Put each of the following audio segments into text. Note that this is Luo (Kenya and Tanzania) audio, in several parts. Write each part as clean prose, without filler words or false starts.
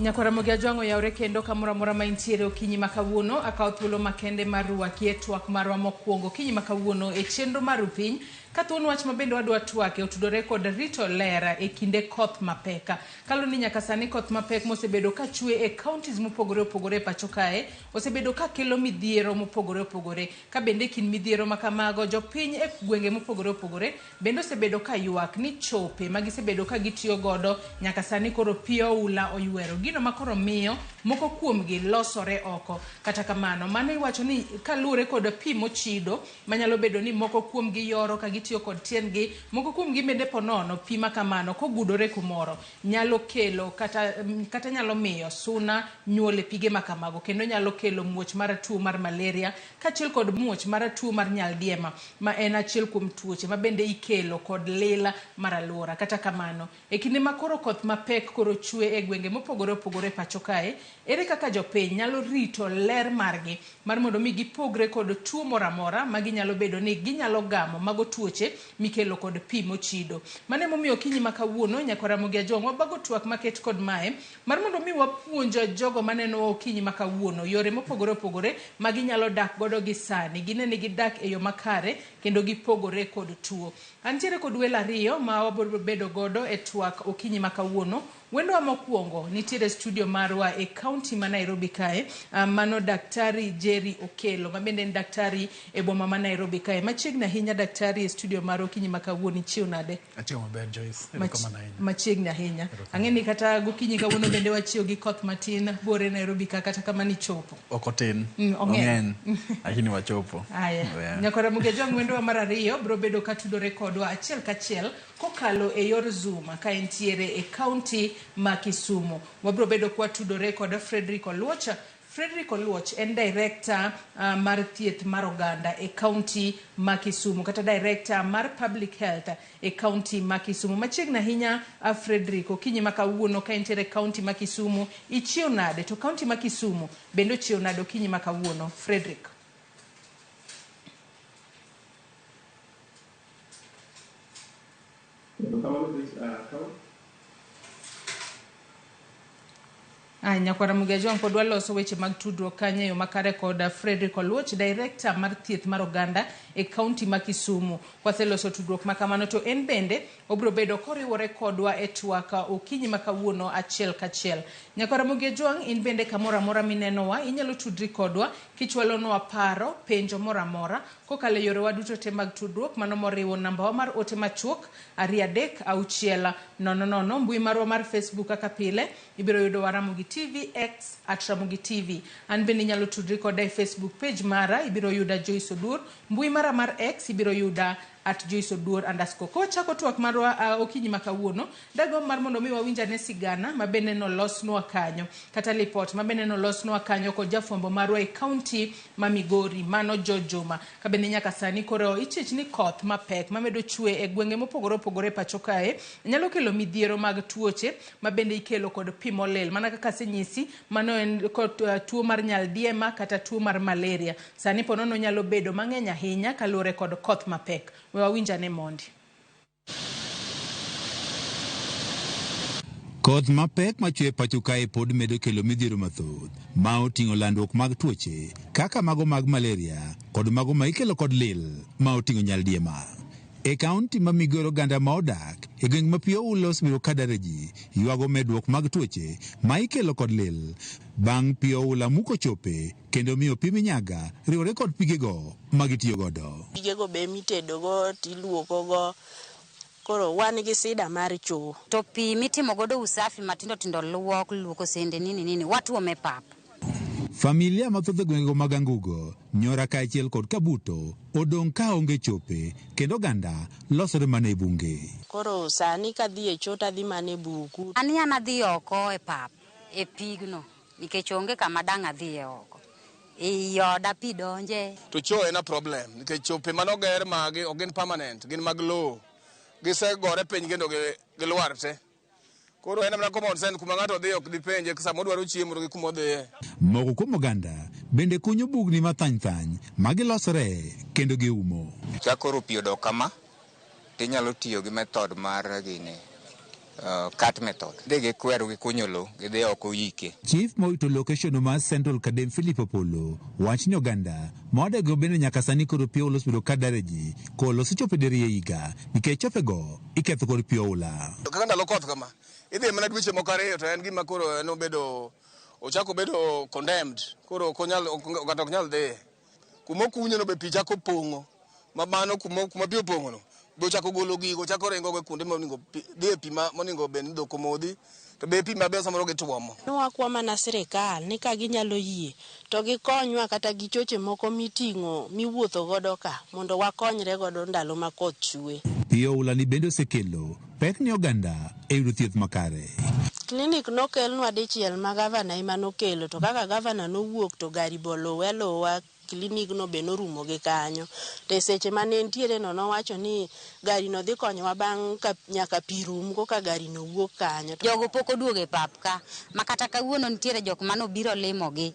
Ramogi ajwango yaure kendo kamora mora ma intiere okinyi makawuono akaw thuolo makende mar rwaki e twak marwa mokwongo okinyi makawuono e chenro mar piny ka thuon wach mabende wadwa twake otudore kod Rito lera e kinde koth mapeka kalo ni nyaka sani koth mapek mosebedo ka chwe e counties mopogore opogore pacho kae osebedo ka kelo midhiero mopogore opogore ka bende kin midhiero makamago jopiny e gwenge mopogore opogore bende osebedo ka ywak ni chope magisebedo ka gitiyo godo nyaka sani koro pio ula oywero gino makoro miyo moko kuomgi losore oko kata kamano mano iwacho ni kalure kod pi mochido manyalo bedo ni moko kuomgi yoro ka gitiyo kod tiengi moko kuomgi bende ponono pi makamano kogudore kumoro nyalo kelo kata nyalo miyo suna nyuole pige makamago kendo nyalo kelo muoch mar tuo mar malaria kaachiel kod muoch mar tuo mar nyaldiema ma en achiel kuom tuoche ma bende ikelo kod lila mar alwora kata kamano e kinde makoro koth mapek koro chwe e gwenge mopogore opogore pacho kae ere kaka jopiny nyalo rito ler margi mar mondo mi gipogre kod tuo moramora ma ginyalo bedo ni ginyalo gamo mago tuoche mikelo kod pi mochido mane momiyo okinyi makawuono Ramogi ajwango wabago twak maket kod mae mar mondo mi wapuonjo jogo maneno okinyi makawuono yore mopogore opogore ma ginyalo dak godo gi sani gine ni gidak e yo makare kendo gipogore kod tuo antiere kod welo ariyo ma wabiro bedo godo e twak okinyi makawuono wendo mokwongo nitiere studio marwa e county ma Nairobi kae mano daktari Jerry Okello ma bende en daktari e boma ma Nairobi kae machiegni ahinya daktari e studio mar okinyi makawuono chiwo nade atiyo maber Joyce machiegni ahinya ang'eni kata gokinyi kawuono bende wachiyo gi koth matin bore Nairobi kata kama ni chopo okotin ong'eny lakini wachopo aya Ramogi ajwango wendo mar ariyo bro bedo katudore kodwa achiel kachiel kokalo e yor Zoom ka entiere e county ma Kisumu wabro bedo kwa tudore kod Fredrick Oluoch. Fredrick Oluoch en Director mar Thieth mar oganda e county ma Kisumu kata Director mar Public Health e county ma Kisumu machiegni ahinya Fredrick okinyi makawuono ka entiere county ma Kisumu ichiyo nade to county ma Kisumu bendo chiyo nade okinyi makawuono Fredrick. Ramogi ajwango pod waloso weche mag tudruok kanyo yo makare kod Fredrick Oluoch Director mar Thieth mar oganda e county ma Kisumu kwaseloso tudruok makamano to en bende obro bedo koriwore kodwa e twak okinyi makawuono achiel kachiel Ramogi ajwango in bende kamora mora minenowa inyalo tudri kodwa kichwalonwa paro penjo moramora kokalo yore waduto te mag tudruok mano moriwo namba wa mar ote machuok 36000 mbui marwa mar Facebook kaka pile ibiro yudo Ramogi TV X @Ramogi TV an bende nyalo tudri koda e Facebook page mara ibiro yuda Joyce Odur mbui mara mar X ibiro yuda @JoyceOdur_. Kochako twak marwa okinyi makawuono dago mar mondo mi wawinja ne sigana ma bende no losnwa kanyo kata report ma bende no losnwa kanyo kod jafwambo marwa e county ma Migori mano Jojoma ka bende nyaka sani koro ichich ni koth mapek mamedo chwe e gwenge mopogore opogore pacho kae nyalo kelo midhiero mag tuoche ma bende ikelo kod pi molil mana kaka senyisi mano en tuo mar nyaldiema kata tuo mar malaria sani ponono nyalo bedo mang'eny ahinya kalure kod koth mapek wawinja ne mondi. Koth mapek machwe pacho kae pod medo kelo midhiero mathoth ma oting'o landruok mag tuoche kaka mago mag malaria kod mago ma ikelo kod lil ma oting'o nyaldiema. E kaunti ma Migori oganda ma odak e gweng' ma pio ulos biro kadare ji ywago medruok mag tuoche ma ikelo kod lil bang' pio ula muko chope kendo miyo pi minyaga riwore kod pigego ma gitiyo godo. Pigego be mitedogo tiluokogo koro wan gi sida mar cho. To pi mitimo godo usafi matindo tindo luoko sende nini watuome pap. Familia mathoth e gwengego mag Angugo, Nyora kaachiel kod Kabuto odong' ka onge chope kendo oganda losore mana e bunge. Koro sani kadhi e choo tadhi mana e buku. An adhi oko e pap e pigno nikech onge kama dang' adhi oko. E oda pi donje. To choo en a problem nikech chope manoger magi ogin permanent gin mag lowo gisegore piny kendo gilwar te. Koro en mana common sense kuma ng'ato dhi ok dipenje kasa modwaro chiemo gi kuma odhiye. Moko kuom oganda bende kunyo bugni mathany ma gilosore kendo giumo. Chakoro pi odok kama tinyalo tiyo gi method mar gini cut method. Dege kwero gi kunyo lo gidhi oko yike. Chief Moito location mar Central Kadem Philip Opolo wachni oganda modego bende nyaka sani koro pio ulos bedo kadareji ko loso chope deri yiga nikech chope go iketho kod pio ula. Kaka ndalo koth kama idhi mana dweche moko ariyo to en gima koro no bedo ochako bedo condemned koro kata ok nyal dhi kuma kunyo no be pi chako pong'o ma mano kuma pi opong'o no be chako golo gigo chako rengo go kuonde moningo dhi pi moningo be ndoko modhi to be pi mabe samoro gituomo. Wakwama na sirikal ni ka ginyalo yie to gikonywa kata gi choche moko miting'o miwuotho godo ka mondo wakonyre godo ndalo ma koth chue. Pio ula ni bende osekelo pek ni oganda e yudo thieth makare. Klinik nokelnwa dichiel ma gavana ema nokelo to kaka gavana nowuok to gari bolowe lowa klinik no be norumo gi kanyo. Te seche mane ntiere no nowacho ni gari no dhi konyowa bang' nyaka pi rum koka gari no wuok kanyo. Jogo pok oduogo e pap ka makata kawuono nitiere jok manobiro limogi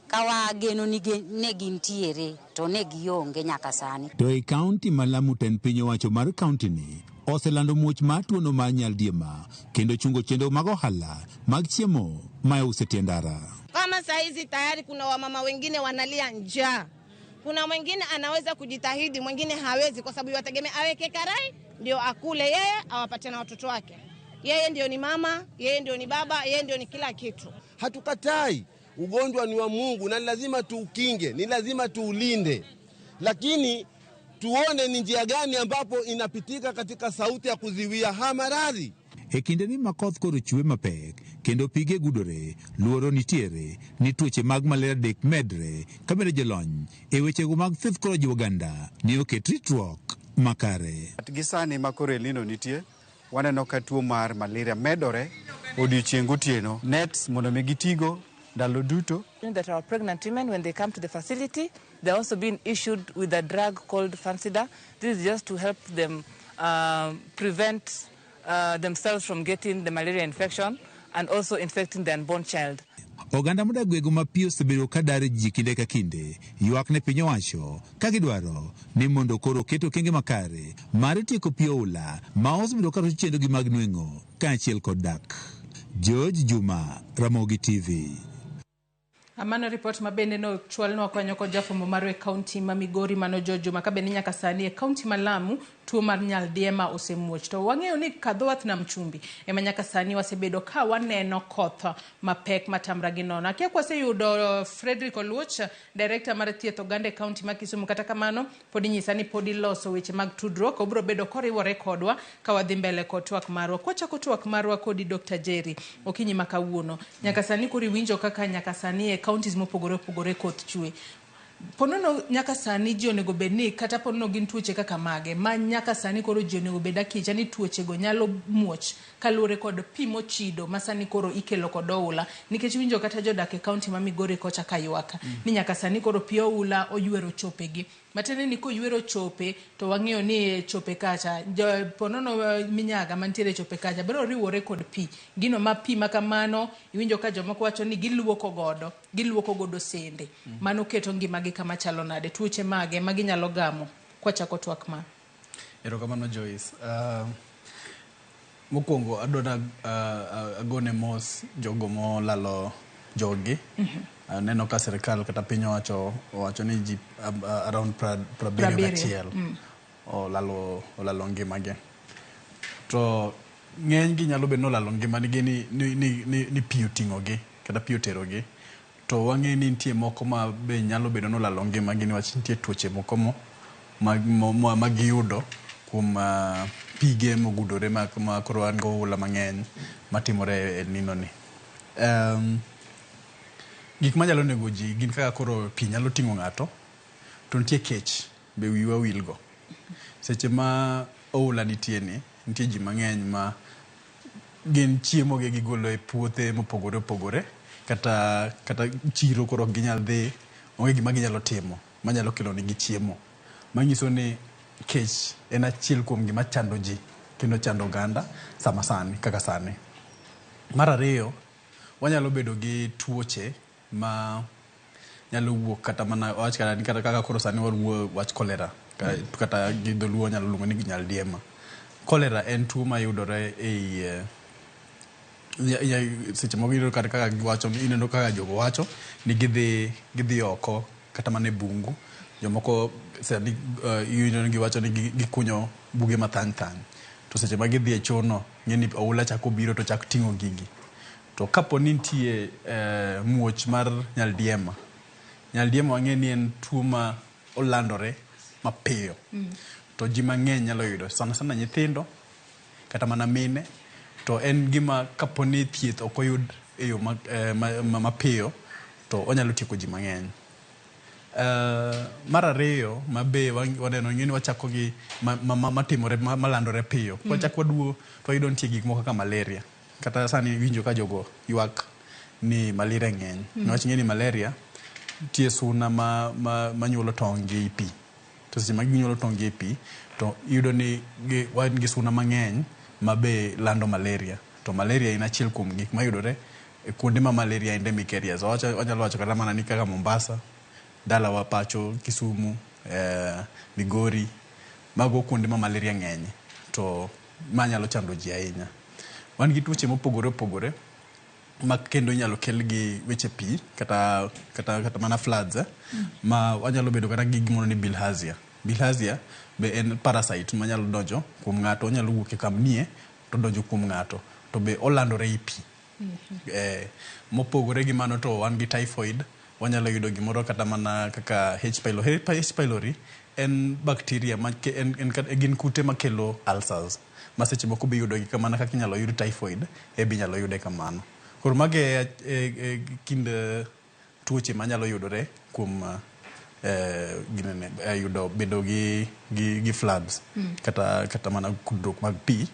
kawa geno ni ne gintiere to ne gionge nyaka sani. To e kaunti ma Lamu ten piny owacho mar kaunti ni oselando muoch mar tuono mar nyaldiema kendo chungo chenro mag ohala mag chiemo ma usetie ndara. Kama saa hizi tayari kuna wamama wengine wanalia njaa. Kuna mwingine anaweza kujitahidi, mwingine hawezi kwa sababu yategemea aweke karai ndio akule yeye awapate na watoto wake. Yeye ndio ni mama, yeye ndio ni baba, yeye ndio ni kila kitu. Hatukatai ugonjwa ni wa Mungu na lazima tuukinge, ni lazima tuulinde. Lakini tuone ni njia gani ambapo inapitika katika sauti ya kuziwia maradhi. E kinde ni makoth koro chwe mapek kendo pige gudore luoro nitiere ni tuoche mag malaria dek medre kamere jolony e wechego mag thieth koro ji oganda ni oket ritruok makare. Gisani makoro elino nitie waneno ka tuo mar malaria medore odiochieng' gotieno nets mondo mi gitigo ndalo duto. That our pregnant women, when they come to the facility, they're also being issued with a drug called Fansida. This is just to help them prevent themselves from getting the malaria infection and also infecting the unborn child. Oganda modagwego ma pio sebedo kadare ji kinde ka kinde ywak ne piny owacho ka gidwaro ni mondo koro keto kenge makare mar tieko pio ula ma osebedo ka rocho chenro gi mag nweng'o kaachiel kod dak. George Juma, Ramogi TV. Amano report mabende no chwalno konyo ko jafombo marwe county ma Migori mano Jojo makabeni nyaka sani e county ma Lamu tuo mar nyaldiema osemuoch to wang'eyo ni kadhowath na mchumbi ema nyaka sani wasebedo ka waneno koth mapek matamra gi nono. Akia kwase yudo Fredrick Oluoch Dairekta Thieth oganda county ma Kisumu kata kamano podi nyisa ni podi loso weche mag tudruok obro bedo koriwore kodwa ka wadhi mbele kod twak marwa kochako twak marwa kodi Dr. Jerry okinyi makawuono nyaka sani kuri winjo kaka nyaka sani e counties mopogore koth chwe. Ponono nyaka sani ji onego bedni kata ponono gin tuoche kaka mage ma nyaka sani koro ji onego bed akicha ni tuoche go nyalo muoch kaluwore kod pi mochido ma sani koro ikelo kod oula nikech winjo kata jodak e kaunti ma Migori kocha kayuaka ni nyaka sani koro pi oula oywero chopegi matene ni koywero chope to wang'eyo ni chope kacha ponono minyaga mantiere chope kacha biro riwore kod pi gino ma pi makamano iwinjo ka jomoko wacho ni giluoko godo sende mano keto ngimagi kama chalo nade tuoche mage magi nyalo gamo kwa chako twak ma. Erokamano Joyce. Mokwongo adona agone mos jogo mo lalo jogi. Neno ka serikal kata piny owacho ni ji around 71 olalo ngimagi. To ng'eny gi nyalo bedo nolalo ngimagi ni pi oting'ogi kata pi oterogi. To wang'e ni nitie moko ma be nyalo bedo nolalo ngimagi niwach nitie tuoche moko ma giyudo kuom pige mogudore ma koro an go ula mang'eny matimore e nino ni. Gik manyalo nego ji gin kaka koro pi nyalo ting'o ng'ato to nitie kech be wiwa wilgo. Seche ma oula nitie ji mang'eny ma gin chiemo gi gigolo e puothe mopogore opogore kata chiro koro ginyal dhi onge gima ginyalo timo manyalo kelo negi chiemo manyiso ni kech en achiel kuom gima chando ji kendo chando oganda sama sani kaka sani. Mar ariyo wanyalo bedo gi tuoche ma nyalo wuok kata mana wach kata kaka koro sani waruo wach kolera kata gi dholuo nyalo luongo ni nyaldiema. Kolera en tuo ma yudore seche moko iyudo kaka giwacho ineno kaka jogo wacho ni gidhi oko kata mana e bungu. Jomoko sani iyudo ni giwacho ni gikunyo buge mathany thany. To seche ma gidhi e chono ng'eni oula chako biro to chak ting'o gigi. To kapo ni nitie muoch mar nyaldiema wang'e ni en tuo ma olandore mapiyo. To ji mang'eny nyalo yudo sana nyithindo kata mana mine. To en gima kapo ni thieth ok oyud e yo mapiyo to onyalo tieko ji mang'eny. Mar ariyo mabe waneno ng'eni wachako gi matimore malandore piyo. Wachako waduo to wayudo nitie gik moko kaka malaria. Kata sani winjo ka jogo ywak ni malaria ng'eny. Niwach ng'eni malaria tie suna manyuolo tong' gi pi. To seche ma ginyuolo tong' gi pi to iyudo ni wan gi suna mang'eny mabe lando malaria. To malaria en achiel kuom gik mayudore e kuonde ma malaria endemic areas. Wanyalo wacho kata mana ni kaka Mombasa, dalawa pacho, Kisumu, Migori, mago kuonde ma malaria ng'eny. To manyalo chando ji ahinya. Wan gi tuoche mopogore opogore ma kendo inyalo kel gi weche pi kata mana floods ma wanyalo bedo kata gi gimoro ni bilharzia. Bilharzia be en parasite manyalo donjo kuom ng'ato, onyalo wuok e kamnie to donjo kuom ng'ato to be olandore i pi. Mopogore gi mano to wan gi typhoid, wanyalo yudo gimoro kata mana kaka H. pylori en bacteria gin kute makelo ulcers. Ma seche moko be yudo gi kamana kaka inyalo yud typhoid be inyalo yude kamano. Koro mage kind tuoche manyalo yudore kuom yudo bedo gi floods kata mana kudruok mag pi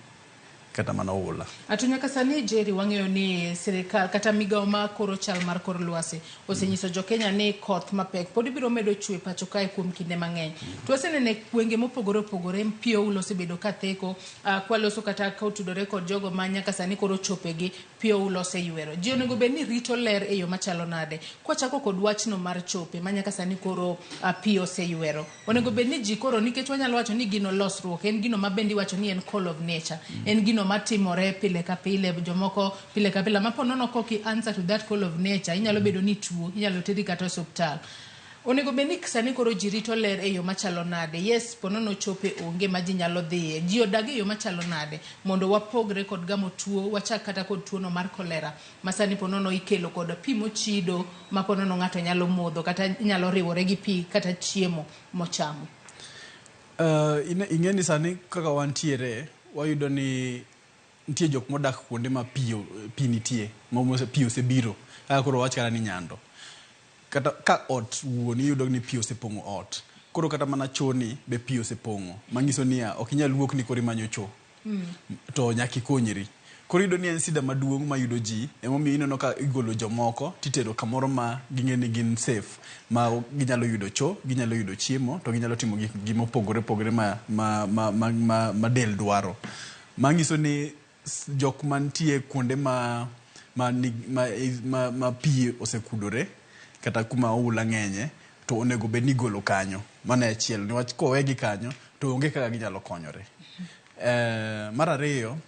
kata mana oula. Ato nyaka sani Jerry wang'eyo ni sirikal kata migawo ma koro chal mar kor lwasi osenyiso jo Kenya ni koth mapek pod biro medo chwe pacho kae kuom kinde mang'eny. To wasenene kwenge mopogore opogore mpio ulo osebedo ka theko kwaloso kata ka otudore kod jogo ma nyaka sani koro chopegi pio ulo oseywero. Ji onego bed ni rito ler e yo machalo nade. Kwachako kod wachno mar chope ma nyaka sani koro pio oseywero. Onego bed ni ji koro nikech wanyalo wacho ni gino losruok en gino mabendi wacho ni en call of nature. En gino matimore pile ka pile, jomoko pile ka pile maponono koki answer to that call of nature inyalo bedo ni tuo inyalo tedi kata hospital. Onego beni sani koro ji rito ler e yo machalo nade. Yes, ponono chope onge ma ji nyalo dhiye. Ji odag e yo machalo nade mondo wapogre kod gamo tuo, wachak kata kod tuono mar kolera masani ponono ikelo kod pi mochido ma ponono ng'ato nyalo modho kata nyalo riwore gi pi kata chiemo mochamo. Ing'eni sani kaka wantiere wayudo ni nitie jok modak kuonde ma pi nitie ma pi osebiro kaka koro wach kata ni Nyando kata ka ot wuon iyudo ni pi osepong'o ot koro kata mana choni be pi osepong'o manyiso ni ok inyal wuok ni koro imanyo cho to nyaka ikonyri. Koro iyudo ni en sida maduong' ma yudo ji emomiyo ineno ka igolo jomoko titero kamoro ma ging'e ni gin safe ma ginyalo yudo cho, ginyalo yudo chiemo to ginyalo timo gik mopogore opogore ma del dwaro. Manyiso ni jok mantie kuonde ma pi osekudore kata kuma oula ng'enye to onego bed ni golo kanyo. Mano achiel niwach kowegi kanyo to onge kaka ginyalo konyore. Mar ariyo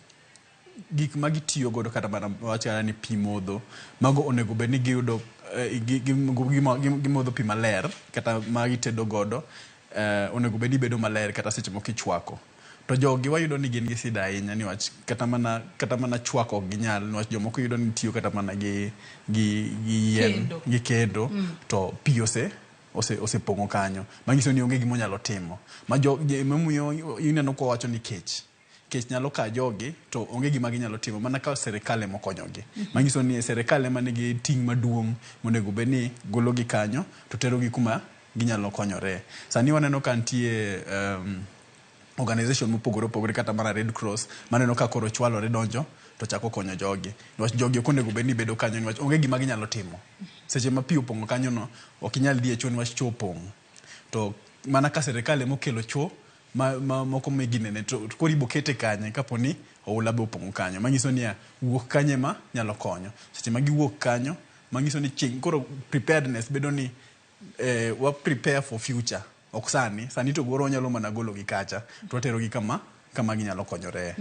gik ma gitiyo godo kata mana wacha ni pi modho mago onego bed ni giyudo gimodho pi maler kata ma gitedo godo onego bed ni bedo maler kata seche moko ichwako. To jogi wayudo ni gin gi sida ahinya niwach kata mana chwako ok ginyal niwach jomoko yudo ni tiyo kata mana gi kendo to pi osepong'o kanyo manyiso ni onge gimonyalo timo ma momiyo ineno ko wacho ni kech nyalo ka jogi to onge gima ginyalo timo mana ka serikal emo konyogi. Manyiso ni serikal ema nigi ting' maduong' monego bed ni gologi kanyo to terogi kuma ginyalo konyore. Sani waneno ka nitie organization mopogore opogore kata mana Red Cross maneno ka koro chwalore donjo to chako konyo jogi. Niwach jogi ok onego bed ni bedo kanyo niwach onge gima ginyalo timo. Seche ma pi opong'o kanyo no ok inyal dhi e cho niwach cho opong'. To mana ka serikal emo kelo cho moko meginene to koro ibokete kanye kaponi oula be opong'o kanyo. Manyiso ni wuok kanye ma nyalo konyo. Seche ma giwuok kanyo manyiso ni koro preparedness bedo ni wa prepare for future. Ok sani to goro nyalo mana golo gi kacha to watero gi kama kama ginyalo konyore.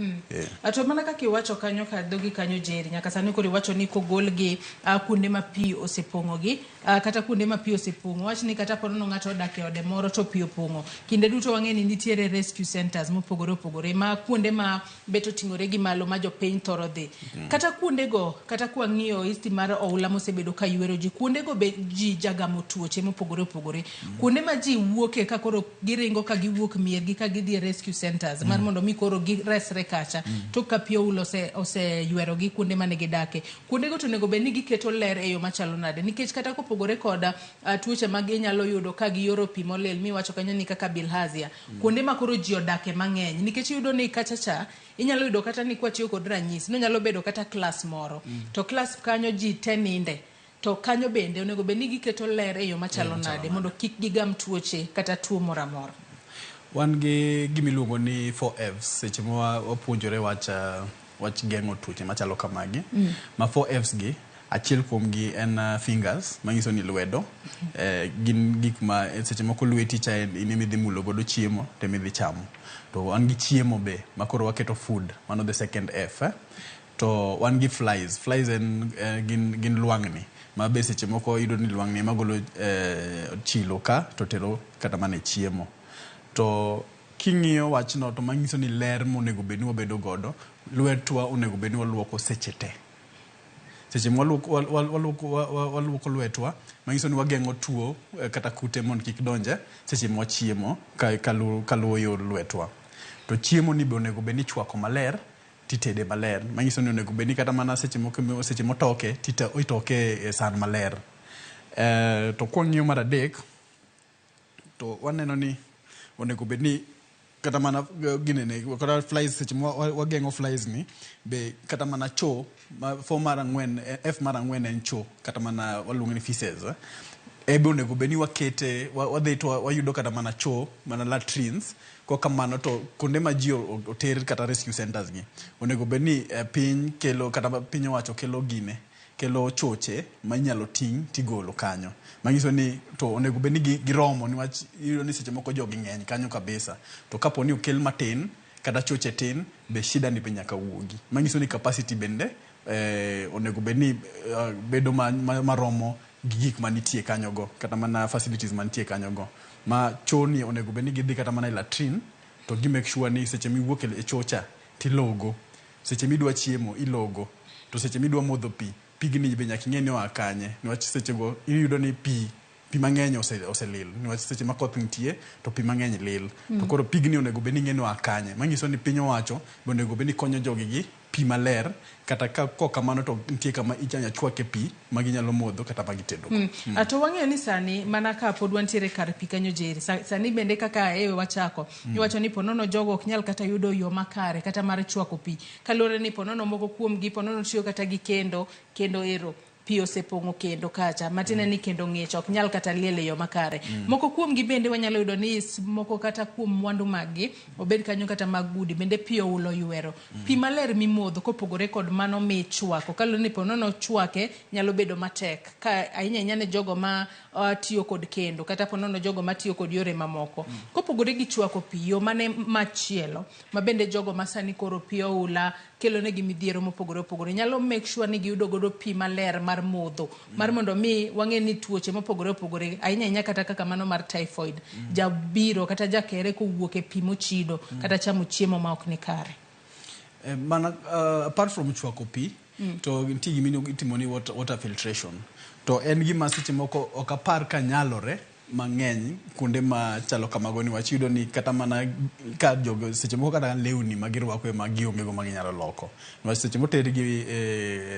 Ato mana kaka iwacho kanyo ka dogi kanyo jeri nyaka sani koro iwacho ni kogol gi kuonde ma pi osepong'o gi kata kuonde ma pi osepong'o wach ni kata ponono ng'ato odak e ode moro to pi opong'o kinde duto wang'e ni nitiere rescue centers mopogore opogore ma kuonde ma bet oting'ore gi malo ma jopiny thoro dhi kata kuonde go kata kwa ng'iyo history mar oula mosebedo ka ywero ji kuonde go be ji jagamo tuoche mopogore opogore kuonde ma ji wuoke ka koro giringo ka giwuok miergi ka gidhi e rescue centers mar mondo mi koro giresre kacha to ka pi oulo ose ywero gi kuonde mane gidake kuonde go to nego be ni giketo ler e yo machalo nade nikech kata kopogore koda tuoche ma ginyalo yudo ka giyoro pi molil miwacho kanyo ni kaka bilharzia kuonde ma koro ji odake mang'eny nikech yudo ni kachacha inyalo yudo kata ni kwatiyo kod ranyisi no nyalo bedo kata klas moro to klas kanyo ji te ninde to kanyo bende onego be ni giketo ler e yo machalo nade mondo kik gigam tuoche kata tuo moro amora. Wan gi gimiluongo ni 4Fs seche ma wapuonjore wach geng'o tuoche machalo kamagi ma 4Fs gi achiel kuom gi en fingers manyiso ni lwedo gin gik ma seche moko lweti cha in midhi mulo godo chiemo to midhi chamo to wan gi chiemo be ma koro waketo food mano the second F to wan gi flies gin lwang'ni ma be seche moko yudo ni lwang'ni magolo chilo ka to tero kata mana chiemo to king'iyo wachno to manyiso ni ler monego bed ni wabedo godo lwetwa onego bed ni waluoko seche te seche waluoko lwetwa manyiso ni wageng'o tuo kata kute mondo kik donje seche ma wachiemo kaluwo yor lwetwa to chiemo ni be onego bed ni chwako maler titede maler manyiso ni onego bed ni kata mana seche motoke itoke e san maler to kwang'iyo mar adek to waneno ni onego bed ni kata mana ginene kata flies seche wageng'o flies ni be kata mana cho F mar ang'wen en cho kata mana waluongo ni feces be onego bed ni wakete wadhi to wayudo kata mana cho mana latrines kokamano to kuonde ma ji oter kata rescue centers gi onego bed ni piny kelo kata piny owacho kelo choche ma inyalo ting' tigolo kanyo manyiso ni to onego bed ni giromo niwach iyudo ni seche moko jogi ng'eny kanyo kabisa to kapo ni okel matin kata choche tin be shida ni be nyaka wuogi manyiso ni capacity bende onego bed ni bedo maromo gi gik manitie kanyo go kata mana facilities manitie kanyo go ma choni onego bed ni gidhi kata mana latrine to gi make sure ni seche miwuok e chocha tilogo seche midwa chiemo ilogo to seche midwa modho pigni be nyaka ing'e ni oa kanye niwach seche go iyudo ni pi mang'eny oselil niwach seche ma koth nitie to pi mang'eny lil to koro pigni onego bed ni ing'e ni oa kanye manyiso ni piny owacho be onego bed ni konyo jogi gi pi maler kata kamano to nitie kama ichanya chwake pi ma ginyalo modho kata ma gitedo to wang'eyo ni sani mana ka pod wantiere kar pi kanyo jeri sani bende kaka wachako iwacho ni ponono jogo ok nyal kata yudo yo makare kata mar chwako pi kaluwore ni ponono moko kuom gi ponono tiyo kata gi kendo ero pi osepong'o kendo kacha matine ni kendo ng'ich ok nyal kata liel e yo makare moko kuom gi bende wanyalo yudo ni moko kata kuom mwandu maggi obed kanyo kata mag udi bende pi oulo ywero pi maler mimodho kopogore kod mano michwako kaluwore ni ponono chwake nyalo bedo matek ka ahinya ne jogo ma tiyo kod kendo kata ponono jogo ma tiyo kod yore mamoko kopogore gi chwako pi yo mane machielo ma bende jogo ma sani koro pi oula kelo negi midhiero mopogore opogore nyalo make sure ni giyudo godo pi maler mar modho mar mondo mi wang'e ni tuoche mopogore opogore ahinya kata kaka mano mar typhoid jabiro kata jakere kowuok e pi mochido kata chamo chiemo ma ok ni kare mana apart from chwako pi to nitie gima itimo ni water filtration to en gima seche moko ok apar ka nyalore mang'eny kuonde ma chalo kamago niwach yudo ni kata mana ka jogo seche moko kata lewni ma girwako ma gionge go ma ginyalo loko niwach seche moter gi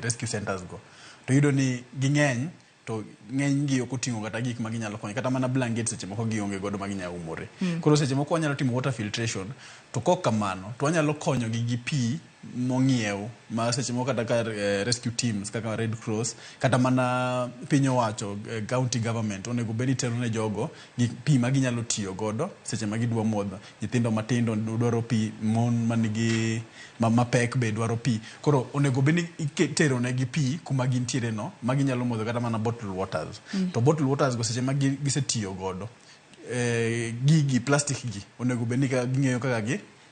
rescue centers go to yudo ni ging'eny to ng'eny gi ok oting'o kata gik ma ginyalo konyo kata mana blanket seche moko gionge godo ma ginyalo umore koro seche moko wanyalo timo water filtration to kok kamano to wanyalo konyo gi pi mong'iew ma seche moko kata ka rescue teams kaka Red Cross kata mana piny owacho county government onego bed ni tero ne jogo pi ma ginyalo tiyo godo seche ma gidwa modho nyithindo matindo dwaro pi mon manigi mapek be dwaro pi koro onego bed ni itero ne gi pi kuma gintiere no ma ginyalo modho kata mana bottled waters to bottled waters go seche ma gisetiyo godo gigi plastic gi onego bed ni ging'eyo kaka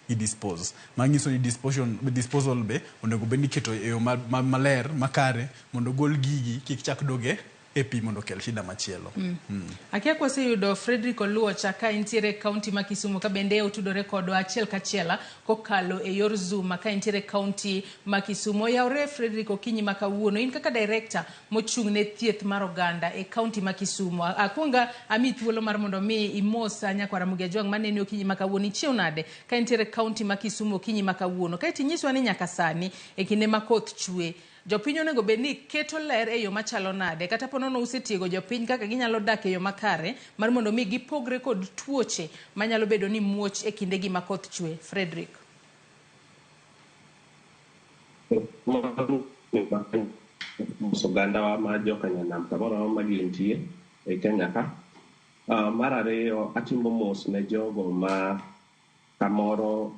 i-dispose. Manyiso ni disposal be onego bed ni keto e yo maler makare mondo gol gigi kik chak doge e pi mondo kel shida machielo. Akia kwaseyudo Fredrick Oluoch ka intiere kaunti ma Kisumu ka bende otudore kodwa achiel kachiela kokalo e yor Zoom ka intiere kaunti ma Kisumu. Yaure Fredrick, okinyi ma kawuono, in kaka director mochung' ne thieth mar oganda e kaunti ma Kisumu. Akwonga ami thuolo mar mondo mi imosa nyakwara Ramogi Ajwang' maneni okinyi ma kawuono. Ichiew nade ka intiere kaunti ma Kisumu okinyi ma kawuono? Kae tinyiswa ni nyaka sani e kinde ma koth chwe jopiny onego bed ni keto ler e yo machalo nade, kata ponono usetiego jopiny kaka ginyalo dak e yo makare mar mondo mi gipogre kod tuoche manyalo bedo ni muoch e kinde gi ma koth chwe. Fredrick. Oganda wa ma joka nyanam kamoro ma gintie e Kenya ka. Mar ariyo, atimo mos ne jogo ma kamoro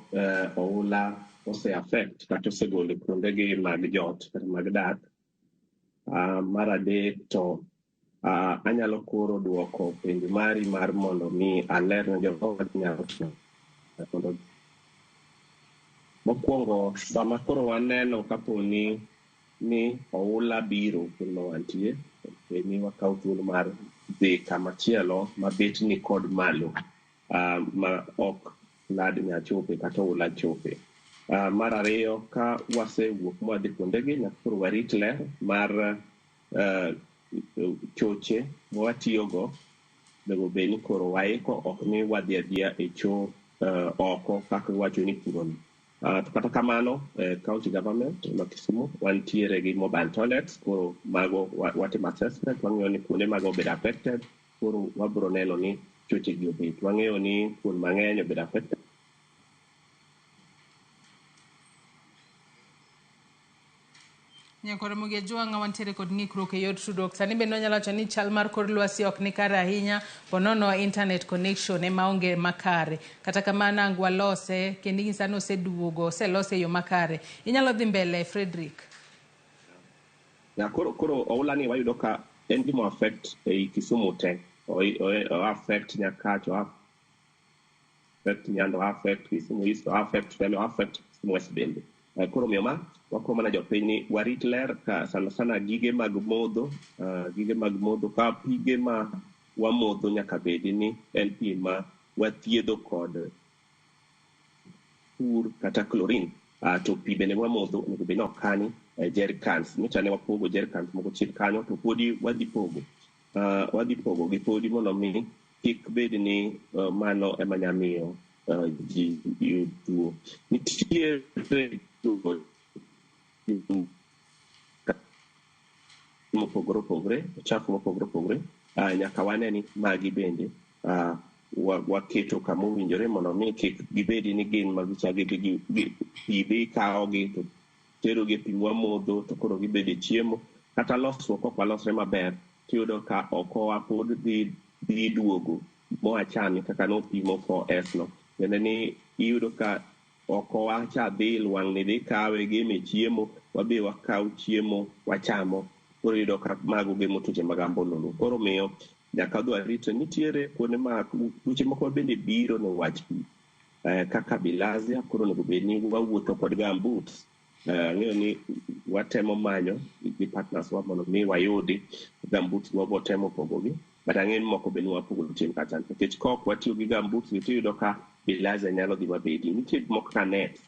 oula ose affect kata osegolo kuondegi mag jot kata mag dak. Mar adek to anyalo koro duoko penjo mari mar mondo mi aler ne jogo nyalo mondo mokwongo sama koro waneno kapo ni oula biro kuno wantie ni wakaw thuolo mar dhi kamachielo mabet ni kod malo ma ok lad nyachope kata oula chope. Mar ariyo, ka wasewuok mwadhi kuondegi nyaka koro warit ler mar choche mwatiyogo onego bed ni koro waiko, ok ni wadhi adhiya e cho oko kaka wacho ni puron. Kata kamano, county government ma Kisumu wantiere gi mobile toilets, koro mago watimo assessment, wang'eyo ni kuonde mago obed affected, koro wabro neno ni choche gi obet. Wang'eyo ni kuond mang'eny obed affected. Nyakwara Ramogi Ajwang' wantiere kod ng'ikruok e yor tudruok. Sani bende wanyalo wacho ni chal mar kor lwasi ok ni kare ahinya, ponono internet connection ema onge makare. Kata kamano ang walose kendo sani oseduogo, oselose e yo makare. Inyalo dhi mbele, Fredrick. Koro oula ni wayudo ka en gima affect e Kisumu te. O affect Nyakacho, affect Nyando, affect Kisumu East, affect Femi, affect Kisumu West bende. Koro miyo wako mana jopiny ni warit ler ka sana gige mag modho ka pige ma wamodho nyaka bedi ni en pi ma wathiedho kod pur kata chlorine. To pi bende wamodho onego bed ni okani jerrycans, nyocha ne wapogo jerrycans moko chien kanyo, to podi wadhi pogo gi podi mondo mi kik bed ni mano ema nyamiyo ji yud tuo. Nitiere mopogore opogore, chafu mopogore opogore, nyaka wane ni magi bende waketo kama owinjore mondo mi kik gibedi ni gin magichagi pi dhi kawogi to tero gi pi wamodho to koro gibede chiemo, kata losruok ok walosre maber tiyudo ka okowa pod dhi duogo moachami kaka nopimo 4S no, bende ni iyudo ka okowa cha dhi lwang' ni dhi kawe gime chiemo, wabe wakaw chiemo wachamo, koro iyudo ka mago gemo tuoche mag ambululu. Koro miyo nyaka dwa rito, nitiere kuonde ma tuoche moko bende biro ne wach pi kaka bilharzia, koro onego bed ni wawuotho kod gumboots. Ng'eyo ni watemo manyo gi partners wa mondo mi wayudi gumboots wabotemo pogogi, but ang'eyo ni moko bende wapogo chien kacha, nikech kok watiyo gi gumboots tiyudo ka bilharzia nyalo dhi mabedi. Nitie moko ka net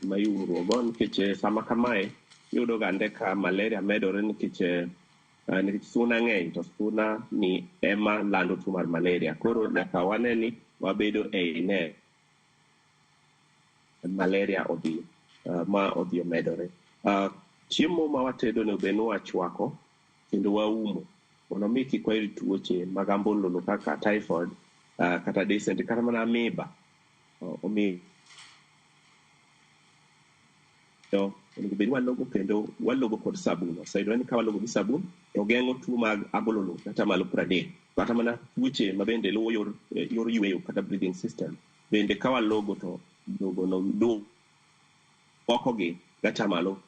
ma iumogo, nikech sama kamae iyudo gande ka malaria medore nikech suna ng'eny, to suna ni ema lando tuo mar malaria. Koro nyaka wane ni wabedo ei net malaria odhi omedore. Chiemo ma watedo ne bed ni wachwako kendo waumo mondo mi kik wayud tuoche mag ambululu kaka typhoid kata dysentery kata mana amoeba. Omiyo onego bed ni walogo kendo walogo kod sabun. Oseyudore ni ka walogo gi sabun to geng'o tuo mag ambululu kata malo 30, kata mana tuoche ma bende luwo yor yweyo kata breathing system bende ka walogo to logo no duokogi kata malo.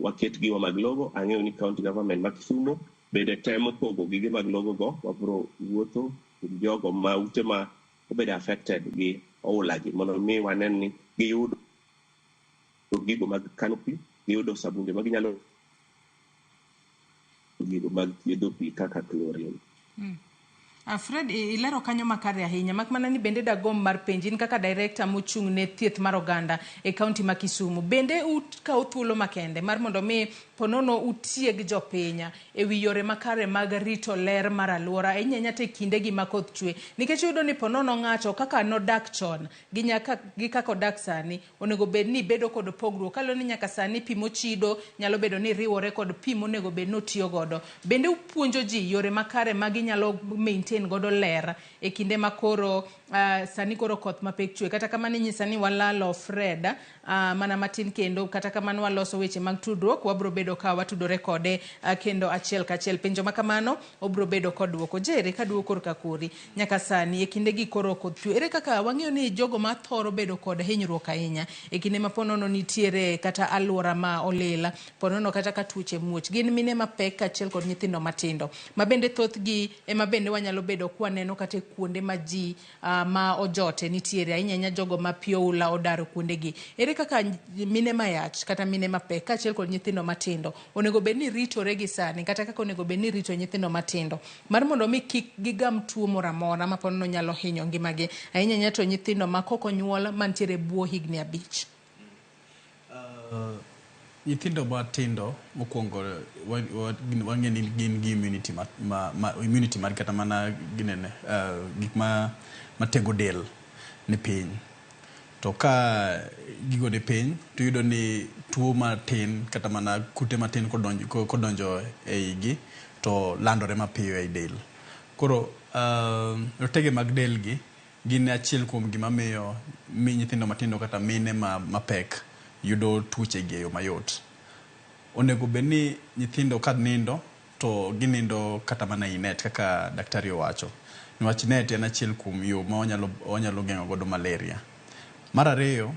Waket giwa mag logo. Ang'eyo ni county government ma Kisumu bende temo pogo gige mag logo go, wabro wuotho gi jogo ma ute ma obed affected gi oulagi mondo mi wanen ni giyudo gigo mag kano pi, giyudo sabunde ma ginyalo gigo mag thiedho pi kaka chlorine. Fred, ilero kanyo makare ahinya, mak mana ni bende dagom mar penji kaka director mochung' ne thieth mar oganda e kaunti ma Kisumu. Bende ukawo thuolo makende mar mondo mi ponono utieg jopinya e wi yore makare mag rito ler mar alwora ahinya te kinde gi makoth chwe, nikech yudo ni ponono ng'ato kaka nodak chon gi kaka odak sani onego bed ni bedo kod pogruok kalo ni nyaka sani pi mochido nyalo bedo ni riwore kod pi monego bed notiyo godo. Bende upuonjo ji yore makare ma ginyalo maintain godo ler e kinde makoro sani koro koth mapek chwe. Kata kamano inyisa ni walalo Fred mana matin kendo, kata kamano waloso weche mag tudruok, wabro bedo ka watudore kode kendo achiel kachiel. Penjo makamano obro bedo kod duoko. Jere ka duoko korka kori nyaka sani e kinde gi koro koth chwe, ere kaka wang'eyo ni jogo ma thoro bedo kod hinyruok ahinya e kinde ma ponono nitiere kata alwora ma olila ponono kata ka tuoche muoch, gin mine mapek kachiel kod nyithindo matindo ma bende thoth gi ema bende wanyalo bedo kwaneno kata kuonde ma ji ma ojote nitiere ahinya jogo ma pioula odaro kuonde gi. Ere kaka mine mayach kata mine mapek kachiel kod nyithindo matindo onego bed ni ritore gi sani, kata kaka onego bed ni rito nyithindo matindo mar mondo mi kik gigam tuo moro amora ma ponono nyalo hinyo ngimagi ahinya to nyithindo ma koko nyuol mantiere buo higni 5. Nyithindo matindo mokwongo wang'e ni gin gi immunity mar kata mana ginene gik matego del ni piny, to ka gigo ni piny to yudo ni tuo matin kata mana kute matin kodonjo e igi to landore mapiyo e del. Koro rotege mag del gi gin achiel kuom gima miyo nyithindo matindo kata mine mapek yudo tuoche gi e yo mayot. Onego bed ni nyithindo kad nindo to ginindo kata mana i net kaka daktari owacho, niwach net en achiel kuom yo ma onyalo geng'o godo malaria. Mar ariyo,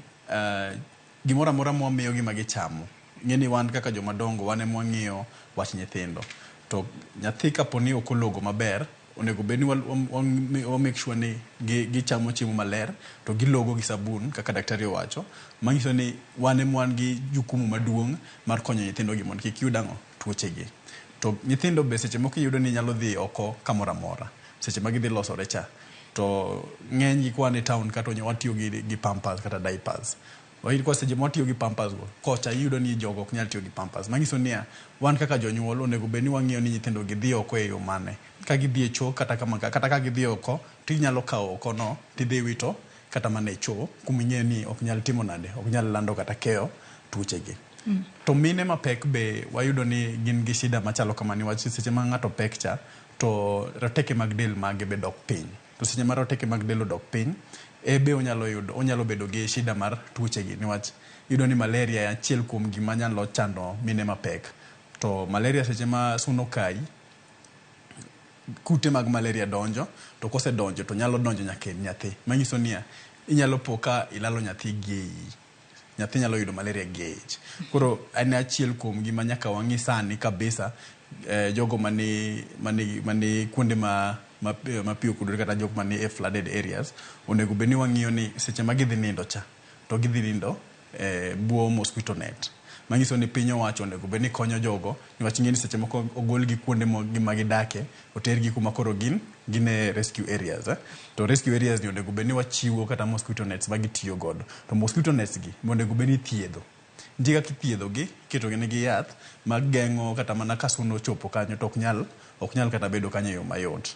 gimoro amora mwamiyo gima gichamo, ng'eni wan kaka jomadongo wan ema wang'iyo wach nyithindo, to nyathi kaponi ok ologo maber onego bed ni make sure ni gichamo chiemo maler to gilogo gi sabun kaka daktari owacho, manyiso ni wan ema wan gi jukumu maduong' mar konyo nyithindo gi mondo kik yud tuoche gi. To nyithindo be seche moko yudo ni nyalo dhi oko kamoro amora seche ma gidhi losore cha, to ng'eny gi kwan e town kata watiyo gi pampers kata diapers. Kwa seche ma watiyo gi pampers go kocha yudo ni jogo ok nyal tiyo gi pampers, manyiso ni wan kaka jonyuol onego bed ni wang'iyo ni nyithindo gi dhi oko e yo mane. Ka gidhi e cho kata ka gidhi oko to inyalo kawo oko no tidhi wito kata mana e cho kuma ing'eyo ni ok nyal timo nade, ok nyal lando kata keyo tuoche gi. To mine mapek be wayudo ni gin gi shida machalo kamani, wach seche ma ng'ato pek cha to roteke mag del mage be dok piny, to seche ma roteke mag del odok piny be onyalo bedo gi shida mar tuoche gi, niwach yudo ni malaria e achiel kuom gima nyalo chando mine mapek. To malaria seche ma suno kai, kute mag malaria donjo, to kose donjo to nyalo donjo nyaka e nyathi, manyiso ni inyalo po ka ilalo nyathi gi nyathi nyalo yudo malaria gi ich. Koro en achiel kuom gima nyaka wang'i sani kabisa jogo mani kuonde ma piyo kudore kata jok mani e flooded areas onego bed ni wang'iyo ni seche ma gidhi nindo cha to gidhi nindo buo mosquito net, manyiso ni piny owacho onego bed ni konyo jogo, niwach ing'e ni seche moko ogol gi kuonde ma gidake oter gi kuma koro gin e rescue areas to rescue areas ni onego bed ni wachiwo kata mosquito nets ma gitiyo godo, to mosquito nets gi onego bed ni thiedho. Nitie kaka ithiedho gi, iketo gi yath mag geng'o kata mana ka suno chopo kanyo to ok nyal kata bedo kanyo e yo mayot.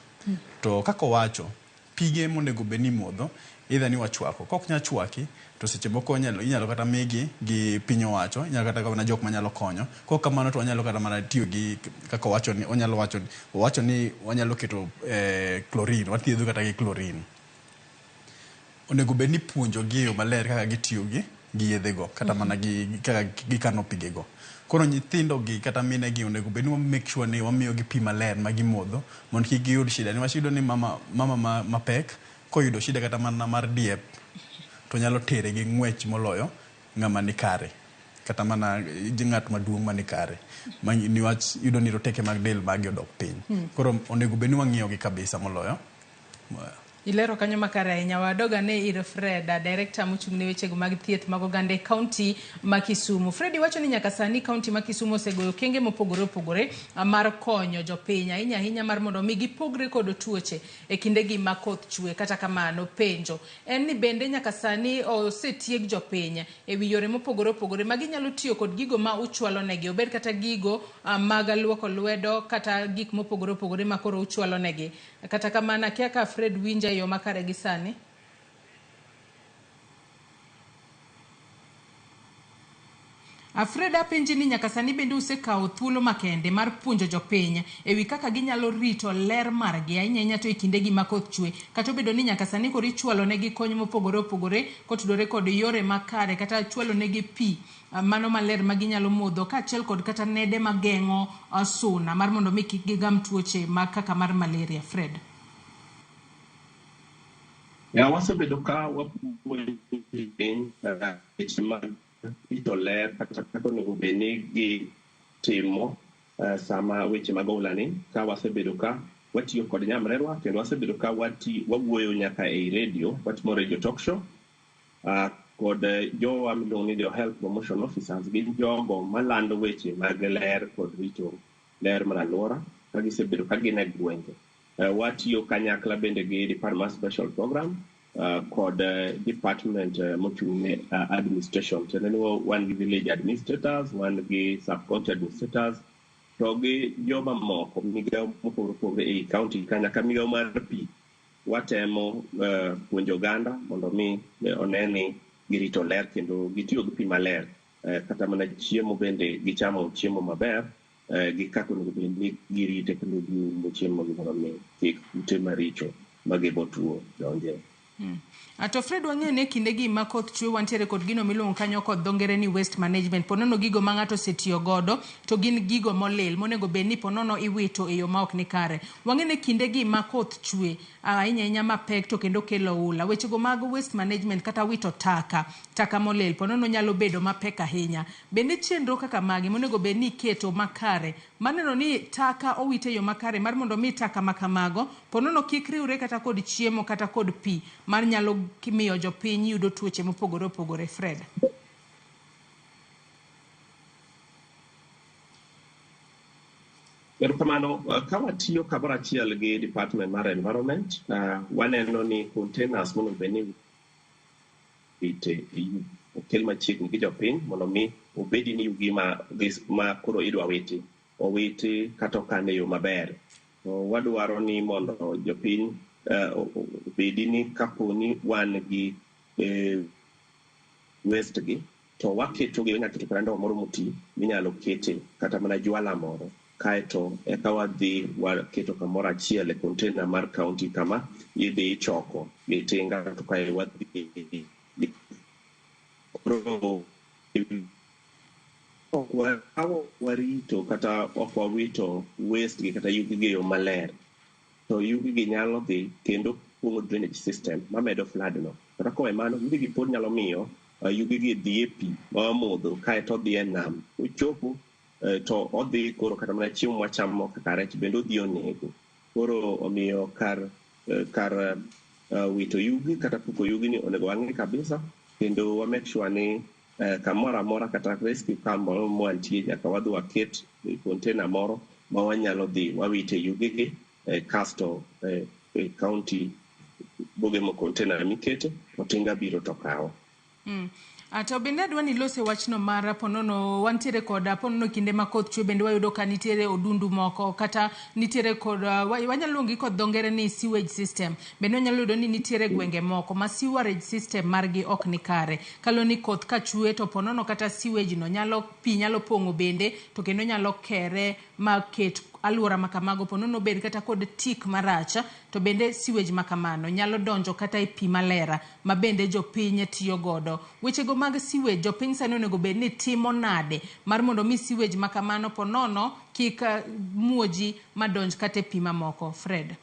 To kaka owacho, pige monego bed ni modho either ni wachwako, kok nyal chwaki to seche moko inyalo kata migi gi piny owacho, inyalo kata mana jok manyalo konyo. Kok kamano to wanyalo kata mana tiyo gi kaka owacho ni wanyalo keto chlorine, wathiedho kata gi chlorine. Onego bed ni puonjo gi yo maler kaka gitiyo gi yedhe go kata mana kaka gikano pige go. Koro nyithindo gi kata mine gi onego bed ni make sure ni wamiyo gi pi maler ma gimodho mondo kik giyud shida, niwach yudo ni mama mapek koyudo shida kata mana mar diep to nyalo tere gi ng'wech moloyo ng'ama ni kare kata mana ng'at maduong' mani kare, niwach yudo ni roteke mag del magi odok piny. Koro onego bed ni wang'iyo gi kabisa moloyo. Ilero kanyo makare ahinya. Wadoga ne ir Fred, Director mochung' ne wechego mag thieth mag oganda e kaunti ma Kisumu. Fred wacho ni nyaka sani kaunti ma Kisumu osegoyo okenge mopogore opogore mar konyo jopiny ahinya ahinya mar mondo mi gipogre kod tuoche e kindegi ma koth chwe. Kata kamano penjo en ni bende nyaka sani osetieg jopiny e wi yore mopogore opogore ma ginyalo tiyo kod gigo ma uchwalo negi, obed kata gigo mag luoko lwedo kata gik mopogore opogore ma koro uchwalo negi. Kata kamano akia ka Fred winja yo makare gi sani. Fred apenji ni nyaka sani bende usekawo thuolo makende mar puonjo jopiny ewi kaka ginyalo rito ler margi ahinya to e kindegi ma koth chwe, kata obedo ni nyaka sani koro ichwalo negi kony mopogore opogore kotudore kod yore makare kata chwalo negi pi mano maler ma ginyalo modho kaachiel kod kata nede mageng'o suna mar mondo mi kik gigam tuoche mag kaka mar malaria. Fred. Wasebedo ka wapuonjo piny weche mag rito ler kata kaka onego bed ni gitimo sama weche mag oulani, ka wasebedo ka watiyo kod nyamrerwa kendo wasebedo ka wawuoyo nyaka ei radio, watimo radio talk show kod jowa miluongo ni jo health promotion officers, gin jogo malando weche mag ler kod rito ler mar alwora ka gisebedo ka gin e gwenge. Watiyo kanyakla bende gi Department Special Program kod department mochung' ne administration. Teneno wan gi village administrators, wan gi sub-county administrators, to gi joma moko migawo mopogore opogore ei county kanyaka migawo mar pi. Watemo puonjo oganda mondo mi one ni girito ler kendo gitiyo gi pi maler, kata mana chiemo bende gichamo chiemo maber, gi kaka onego bed ni girite kendo giumo chiemo mondo mi kik kute maricho magebo tuo donje. To Fred wang'eyo ni kindegi ma koth chwe wantiere kod gino miluongo kanyo kod dho ngere ni waste management. Ponono gigo ma ng'ato osetiyo godo to gin gigo molil monego bed ni ponono iwito e yo ma ok ni kare. Wang'eyo ni kindegi ma koth chwe ahinya ahinya mapek to kendo kelo ula. Wechego mag waste management kata wito taka molil ponono nyalo bedo mapek ahinya. Bende chenro kaka magi monego bed ni iketo makare maneno ni taka owite yo makare mar mondo mi taka makamago ponono kik riwre kata kod chiemo kata kod pi mar nyalo miyo jopiny yudo tuoche mopogore opogore. Fred. Kamano ka watiyo kamoro achiel gi Department mar Environment, waneno ni containers mondo bed ni okel machiegni gi jopiny mondo mi obedi ni yugi ma koro idwa owiti kata okan e yo maber. Wadwaro ni mondo jopiny obedi ni kapo ni wan gi waste gi to waketogi, inyalo keto kata ndowo moro moti minyalo kete kata mana jwala moro, kaeto eka wadhi waketo kamoro achiel e container mar county kama idhi ichoko gi tinga to kae wadhi warito kata ok wawito waste gi kata yugi gi yo maler, to yugi gi nyalo dhi kendo kuongo drainage system mamedo flood no. Kata kowe mano, yugi gi pod nyalo miyo yugi gi dhi e pi ma wamodho kaeto odhi e nam. Ochopo to odhi koro kata mana chiemo wachamo kaka rech bende odhi onego. Koro omiyo kar wito yugi kata puko yugi ni onego wang'i kabisa kendo wa make sure ni kamoro amora kata rescue camp moro mwantie nyaka wadhi waket container moro ma wanyalo dhi wawite yugi gi kasto county boge mo container mikete otinga biro to kawo. To bende adwa ni lose wachno mar ponono wantiere kod ponono kinde ma koth chwe bende wayudo ka nitiere odundu moko kata nitiere kod wanyalo luongi kod dho ngere ni sewage system. Bende wanyalo yudo ni nitiere gwenge moko ma sewerage system margi ok ni kare. Kalo ni koth ka chwe to ponono kata sewage no pi nyalo pong'o bende to kendo nyalo kere maket alwora makamago ponono bed kata kod tik marach, to bende sewage makamano nyalo donjo kata e pi malera ma bende jopiny tiyo godo. Wechego mag sewage jopiny sani onego bed ni timo nade mar mondo mi sewage makamano ponono kik muoji madonj kata e pi mamoko. Fred.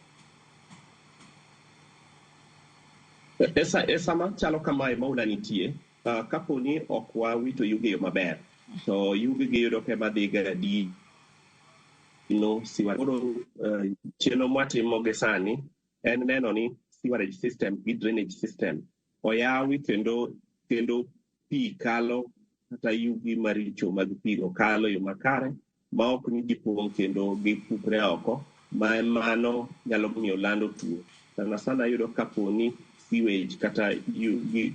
Sama chalo kamae ma ula nitie, kapo ni ok wawito yugi yo maber to yugi gi yudo ke madhi ga di siwa. Koro chenro mwatimo gi sani en neno ni sewerage system gi drainage system oyawi kendo pi kalo kata yugi maricho mag pi okalo yo makare ma ok ni gipong' kendo gipukre oko ma mano nyalo miyo lando tuo. Sana yudo kapo ni sewage kata yugi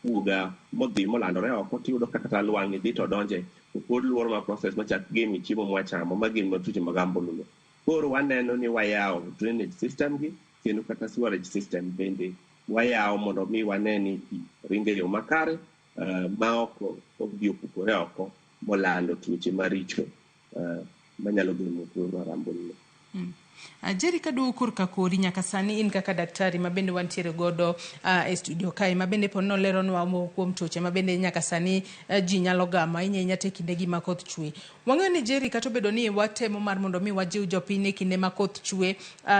uga modhi molandore oko tiyudo kata lwang'ni dhi to donje pod luoro ma process machak gemi chiemo mwachamo ma gin matuche mag ambuluno. Koro waneno ni wayawo drainage system gi kendo kata sewerage system bende wayawo mondo mi wane ni pi ringe yo makare ma ok bi opukore oko molando tuoche maricho manyalo gemo tuo mar ambuluno. Jerry kadu kurka kodi nyaka sani in kaka daktari mabende wantiere godo e studio kai mabende pono lero nwa mo kuom tuoche mabende nyaka sani ji nyalo gama inya te kinde gi makoth chwe. Wang'eyo ni Jerry kato bedo ni watemo mar mondo mi wajiw jopiny kinde makoth chwe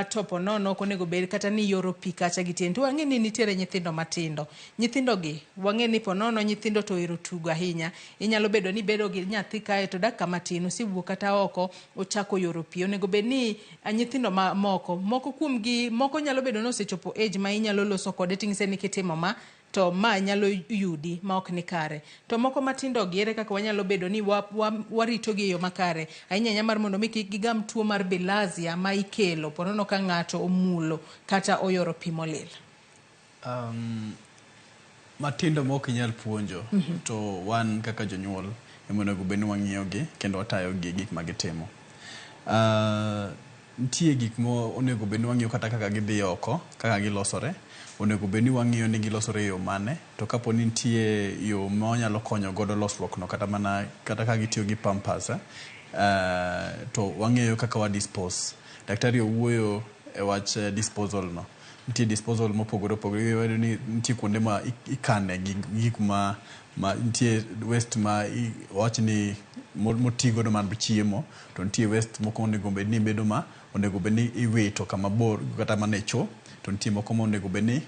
to pono no konego bed kata ni yoro pi kacha gitien to wang'e ni nitiere nyithindo matindo. Nyithindo gi wang'e ni pono no nyithindo to ero tugo ahinya. Inyalo bedo ni bedo gi nyathi kae to dakika matin osiwuok kata oko ochako yoro pi. Onego bed ni nyithindo moko kuomgi moko nyalo bedo no sechopo age ma inyalo loso kode ting'se ni kitimo ma to ma nyalo yudi ma ok ni kare to moko matindo gi ere kaka wanyalo bedo ni warito gi yo makare ahinya mar mondo mi gigam tuo mar bilharzia ma ikelo ponono ka ng'ato omulo kata oyoro pi molil. Matindo mok inyal puonjo to wan kaka jonyuol emonego bed ni wang'iyo gi kendo watayo gi gik ma gitimo. Nitie gik mo onego bed ni wang'iyo kata kaka gidhi oko kaka gilosore onego bed ni wang'iyo ni gilosore yo mane to kapo ni nitie yo ma onyalo konyo godo losruok no kata ka gitiyo gi pampers to wang'iyo kaka wa dispose. Daktari owuoyo e wach disposal no. Nitie disposal mopogore opogore ni nitie kuonde ma ikane gik ma nitie waste ma wach ni motigo do man chiemo to nitie waste moko onego bed ni bedo ma onego bed ni iwito kama bor kata manecho to nitie moko onego bed ni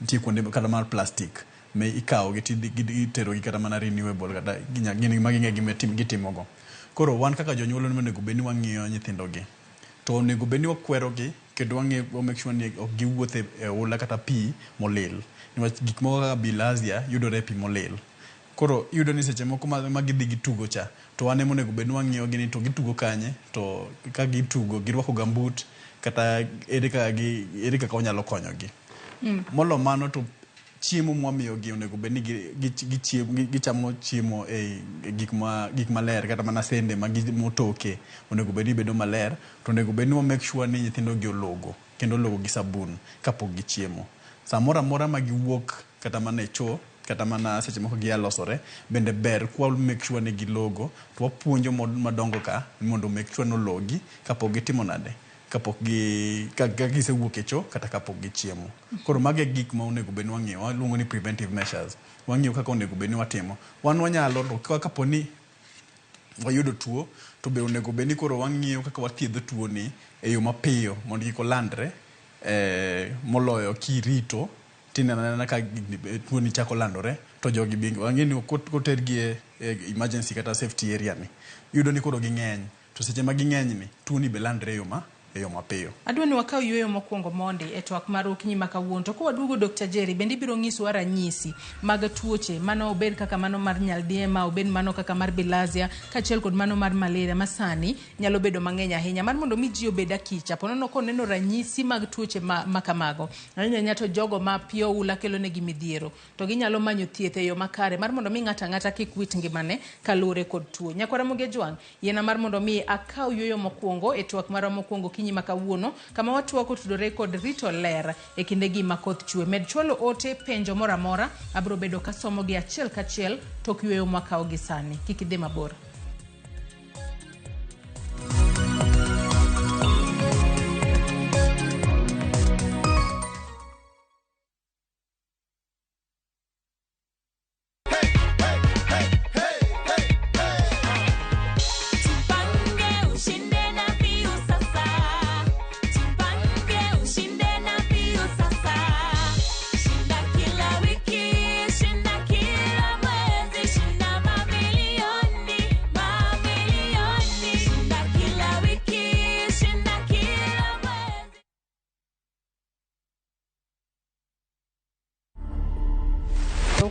nitie kuonde kata mar plastic me ikawo gitero gi kata mana renewable kata gini maging'e gitimo go. Koro wan kaka jonyuol onego bed ni wang'iyo nyithindo gi to onego bed ni wakwero gi kendo wang'iyo make sure ni ok giwuothe e oula kata pi molil niwach gik moko kaka bilharzia yudore pi molil. Koro yudo ni seche moko ma gidhi gitugo cha to wane monego bed ni wang'iyo gi ni to gitugo kanye to ka gitugo girwako gambut kata ere kaka wanyalo konyo gi. Molo mano to chiemo mwamiyo gi onego bed ni gichamo chiemo e gik maler kata mana sende motoke onego bed ni bedo maler to onego bed ni make sure ni nyithindo gi ologo kendo ologo gi sabun kapok gichiemo. Samora mora ma giwuok kata mana e choo kata mana seche moko giyalosore bende ber kwa make sure ni gilogo to wapuonjo madongo ka mondo make sure no logi kapok gitimo nade kapok gisewuok e choo kata kapok gichiemo. Koro mage gik ma onego bed ni wang'iyo waluongo ni preventive measures. Wang'iyo kaka onego bed ni watimo. Wan wanyalo to kapo ni wayudo tuo to be onego bed ni koro wang'iyo kaka wathiedho tuo ni e yo mapiyo mondo kik olandre moloyo kirito tinena ka tuo ni chako landore to jogi bingo wang'eni koter gi e emergency kata safety area ni yudo ni koro ging'eny to seche ma ging'eny ni tuo ni be landre yo mapiyo. Adwa ni wakaw yueyo mokwongo mondi e twak mar okinyi ma kawuono to kwaduogo Dr. Jerry bende biro nyisowa ranyisi mag tuoche mano obed kaka mano mar nyaldiema obed mano kaka mar bilharzia kaachiel kod mano mar malaria masani nyalo bedo mang'eny ahinya mar mondo mi ji obed akicha ponono koneno ranyisi mag tuoche ma kamago ahinya to jogo ma pi oula kelo negi midhiero to ginyalo manyo thieth e yo makare mar mondo mi ng'ata ng'ata kik wit ngimane kaluwore kod tuo. Nyakwa Ramogi Jwang' yiena mar mondo mi akaw yueyo mokwongo e twak mar mokwongo kinyi ma kawuono kama watwako tudore kod rito ler e kinde gi makoth chwe. Med chwalo ote penjo mora mora abro bedo kasomo gi achiel kachiel tok yueyo mwakaw gi sani. Kik idhi mabor.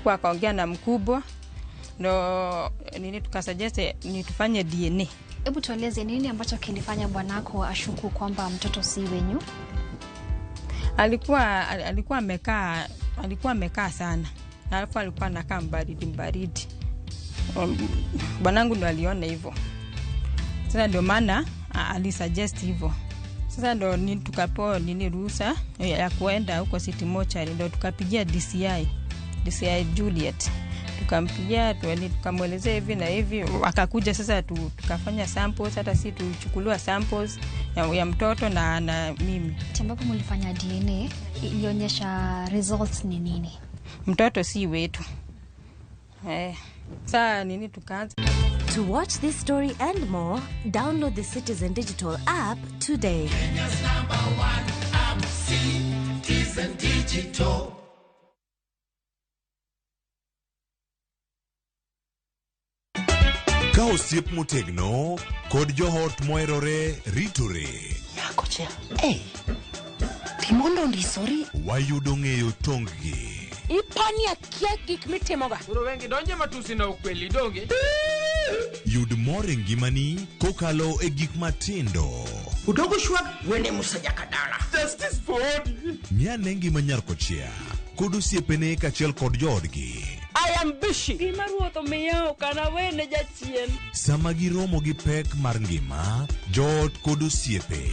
Hapo akaongea na mkubwa ndo nini tukasuggest ni tufanye DNA. Hebu tueleze nini ambacho kilifanya bwanako ashuku kwamba mtoto si wenyu? Alikuwa amekaa sana. Alafu alikuwa anakaa mbaridi. Bwanangu ndo aliona hivyo. Sasa ndio maana alisuggest hivyo. Sasa ndo nini tukapewa ruhusa ya kuenda huko City Mortuary, ndo tukapigia DCI Juliet. Tukampigia tukamwelezea hivi na hivi, akakuja sasa tukafanya samples, hata si tuchukuliwa samples ya mtoto na mimi. Ambapo mlifanya DNA ilionyesha results ni nini? Mtoto si wetu. Sasa nini tukaanza. To watch this story and more, download the Citizen Digital app today. Kenya's #1 app, Citizen Digital. Ka osiep motegno kod johort moherore ritore. Yako chia. Timondo ndisori. Wayudo ng'eyo tonggi. Ipani akia gik mitimoga. Uro wengi donje matusi na ukweli donge. Yud more ngimani kokalo e gik matindo. Udogo shwag wene musajaka dala. Justice for all. Miane ngima nyarko chia. Kod osiepene kachiel kod joodgi. I am busy. Gima ruotho miyo kana wene jachien. Sama giromo gi pek mar ngima, joot kod osiepe.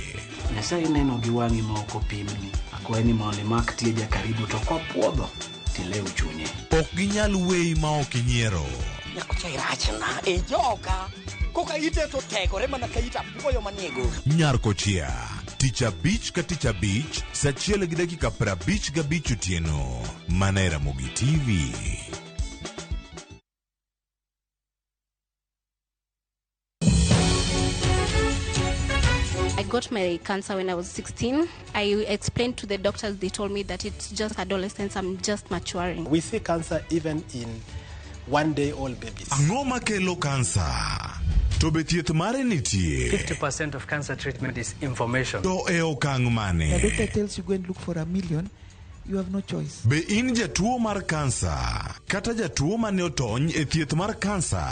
Nyasaye neno gi wang'i ma ok opimni. Akwaye ni mondo imak tie jakaribu to kopuodho tilew chunye. Ok ginyal weyi ma ok inyiero. Nyako cha irachna e joka. Koka ite to tegore mana ka ita puoyo maniego. Nyarko chia. Tich abich ka tich abich, saa 1:55 otieno. Mana e Ramogi TV. I got my cancer when I was 16. I explained to the doctors, they told me that it's just adolescence, I'm just maturing. We see cancer even in 1-day-old babies. Ang'o makelo cancer? To be thieth mare nitie. 50% of cancer treatment is information. To e okang' mane? The doctor tells you go and look for $1 million. You have no choice. Be in jatuo mar cancer kata jatuo mane otony e thieth mar cancer?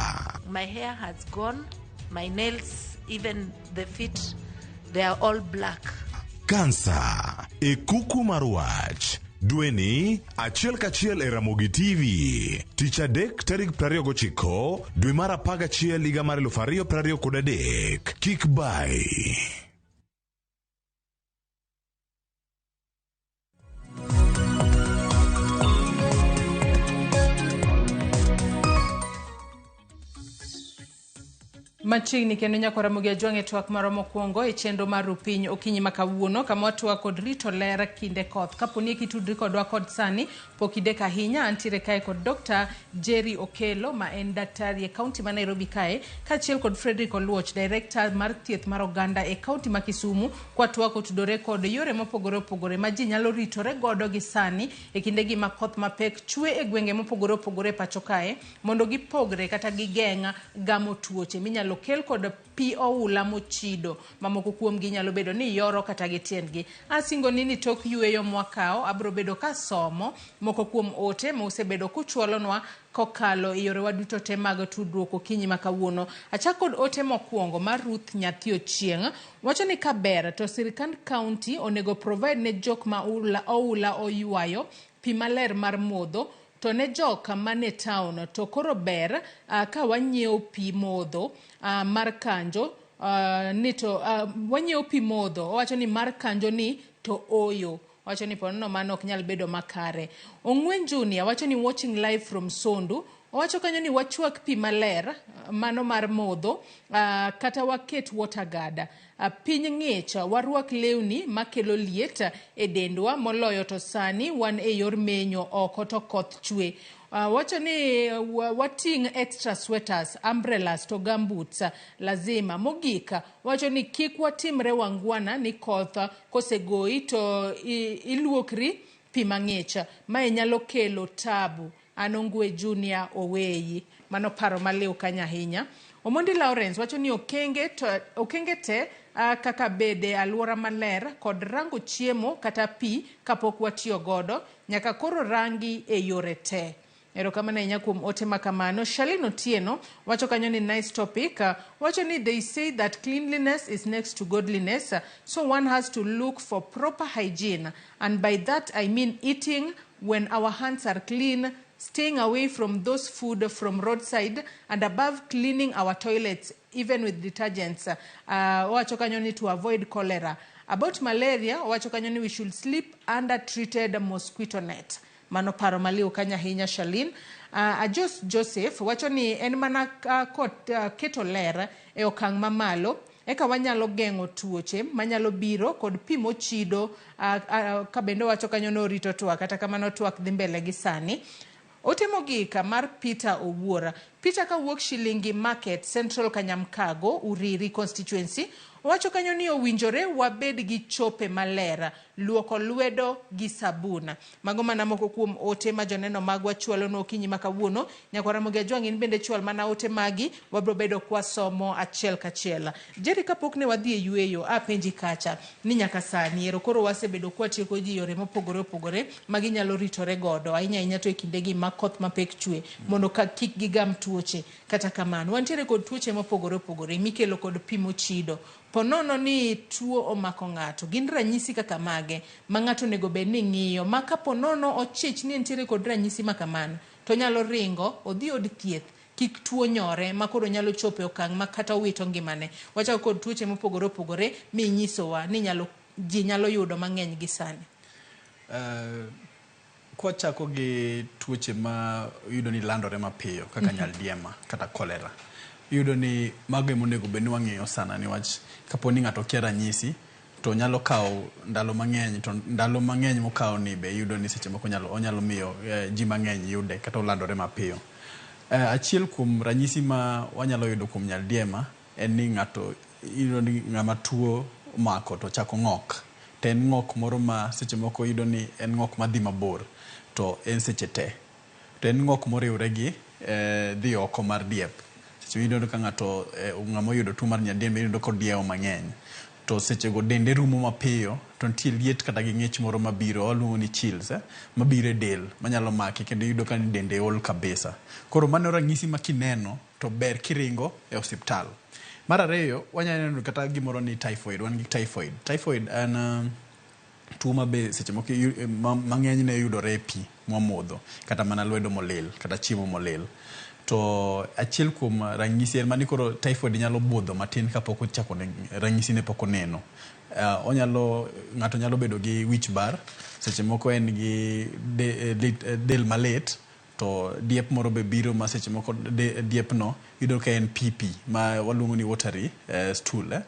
My hair has gone, my nails, even the feet, they are all black. Cancer e kuku mar wach. Dweni achiel kachiel e Ramogi TV. Tich adek tarik 29 dwe mar 11 higa mar 2023. Kik bai. Machiegni kendo nyako Ramogi ajwang'e twak maro mokwongo e chenro mar Rupiny okinyi makawuono kama watwa kod Rito ler kinde koth. Kaponi kitudri kodwa kod sani pokide kahinya antiere kae kod Dr. Jerry Okello ma en daktari e kaunti ma Nairobi kae kachiel kod Fredrick Oluoch Dairekta mar Thieth mar oganda e kaunti ma Kisumu kwatwa kotudore kod yore mopogore opogore ma ji nyalo ritore godo gi sani e kinde gi makoth mapek chwe e gwenge mopogore opogore pacho kae mondo gipogre kata gigeng'a gamo tuoche minyalo kel kod pi oula mochido mamoko kuom gi nyalo bedo ni yoro kata gi tiendgi. Asingo nini tok yueyo mwakao abro bedo ka somo moko kuom ote ma usebedo kuchwalonwa kokalo e yore waduto te mag tudruok okinyi makawuono. Achak kod ote mokwongo mar Ruth Nyathi Ochieng' wacho ni kaber to sirikand county onego provide ne jok ma oula oywayo pi maler mar modho to ne joka mane town to koro ber ka wanyiewo pi modho mar kanjo ni to wanyiewo pi modho owacho ni mar kanjo ni to oyo wacho ni ponono mano ok nyal bedo makare. Ong'wen Junior wacho ni watching live from Sondu owacho kanyo ni wachwak pi maler mano mar modho kata waket water guard. Piny ng'ich warwak lewni makelo liet e dendwa moloyo to sani wan e yor menyo oko to koth chwe. Wacho ni wating extra sweaters, umbrellas to gumboots lazima. Mogika wacho ni kik watimre wangwana ni koth kosegoi to iluokri pi mang'ich ma nyalo kelo tabu. Anongwe Junior Oweyi mano paro maliw kanya hinya. Omondi Lawrence wacho ni okenge te kaka bede alwora maler kod rango chiemo kata pi kapok watiyo godo nyaka koro rangi e yore te. Erokamano ahinya kuom ote makamano. Shalino Tieno wacho kanyo ni nice topic. Wacho ni they say that cleanliness is next to godliness, so one has to look for proper hygiene, and by that I mean eating when our hands are clean, staying away from those food from roadside, and above cleaning our toilets even with detergents. Wacho kanyo ni to avoid cholera. About malaria, wacho kanyo ni we should sleep under treated mosquito net. Mano paro maliu kanya hinya Shalin. Joseph wacho ni en mana keto ler e okang' mamalo eka wanyalo geng'o tuoche manyalo biro kod pi mochido. Ka bende wacho kanyo no Rito TWAK, kata kamano TWAK dhi mbele gi sani. Ote mogika mar Peter Owuora. Peter kawuok Shilingi Market, Central Kanyamkago, Uriri constituency. Wacho kanyo ni owinjore wabed gi chope malera, luoko lwedo gi sabuna. Mago mana moko kuom ote ma joneno magwa chwalo no okinyi makawuono. Nyakwara Ramogi Ajwang' in bende chwal mana ote magi, wabro bedo kwa somo achiel kachiel. Jerry kapok ne wadhi e yueyo, penji kacha ni nyaka sani ero koro wasebedo kwa tieko ji yore mopogore opogore magi nyalo ritore godo ahinya to e kindegi ma koth mapek chwe mondo kik gigam tuoche. Kata kamano wantiere kod tuoche mopogore opogore mikelo kod pi mochido. Ponono ni tuo omako ng'ato, gin ranyisi kaka mage ma ng'ato nego bed ni ng'iyo, ma ka ponono ochich ni entiere kod ranyisi makamano to nyalo ringo odhi od thieth kik tuo nyore ma koro nyalo chopo okang' ma kata wito ngimane. Wacha kod tuoche mopogore opogore mi nyisowa ni ji nyalo yudo mang'eny gi sani. Kwa chako gi tuoche ma yudo ni landore mapiyo kaka nyaldiema kata kolera. Yudo ni mago monego bed ni wang'iyo sana niwach kaponi ng'ato kia ranyisi to nyalo kawo ndalo mang'eny, to ndalo mang'eny mokawo ni be yudo ni seche moko onyalo miyo ji mang'eny yude kata olandore mapiyo. Achiel kuom ranyisi ma wanyalo yudo kuom nyaldiema en ni ng'ato yudo ni ng'ama tuo mako to chako ng'ok. To en ng'ok moro ma seche moko yudo ni en ng'ok madhi mabor to en seche te. To en ng'ok moriwre gi dhi oko mar diep. Yudo ka ng'ato ng'ama yudo tuo mar nyaldiema yudo kod dieo mang'eny to seche go dende rumo mapiyo to nitie liet kata gi ng'ich moro mabiro waluongo ni chills mabiro e del manyalo maki kendo yudo ka dende ol kabisa. Koro mano ranyisi ma kineno to ber kiringo e osiptal. Mar ariyo wanyalo neno kata gimoro ni typhoid. Wan gi typhoid. Typhoid en tuo ma be seche moko mang'eny ne yudore e pi mwamodho kata mana lwedo molil kata chiemo molil. To achiel kuom ranyisi en mani koro typhoid nyalo budho matin kapok ochako ranyisi ne pok oneno. Ng'ato nyalo bedo gi wich bar, seche moko en gi del malit, to diep moro be biro ma seche moko diep no yudo ka en pipi ma waluongo ni watery stool.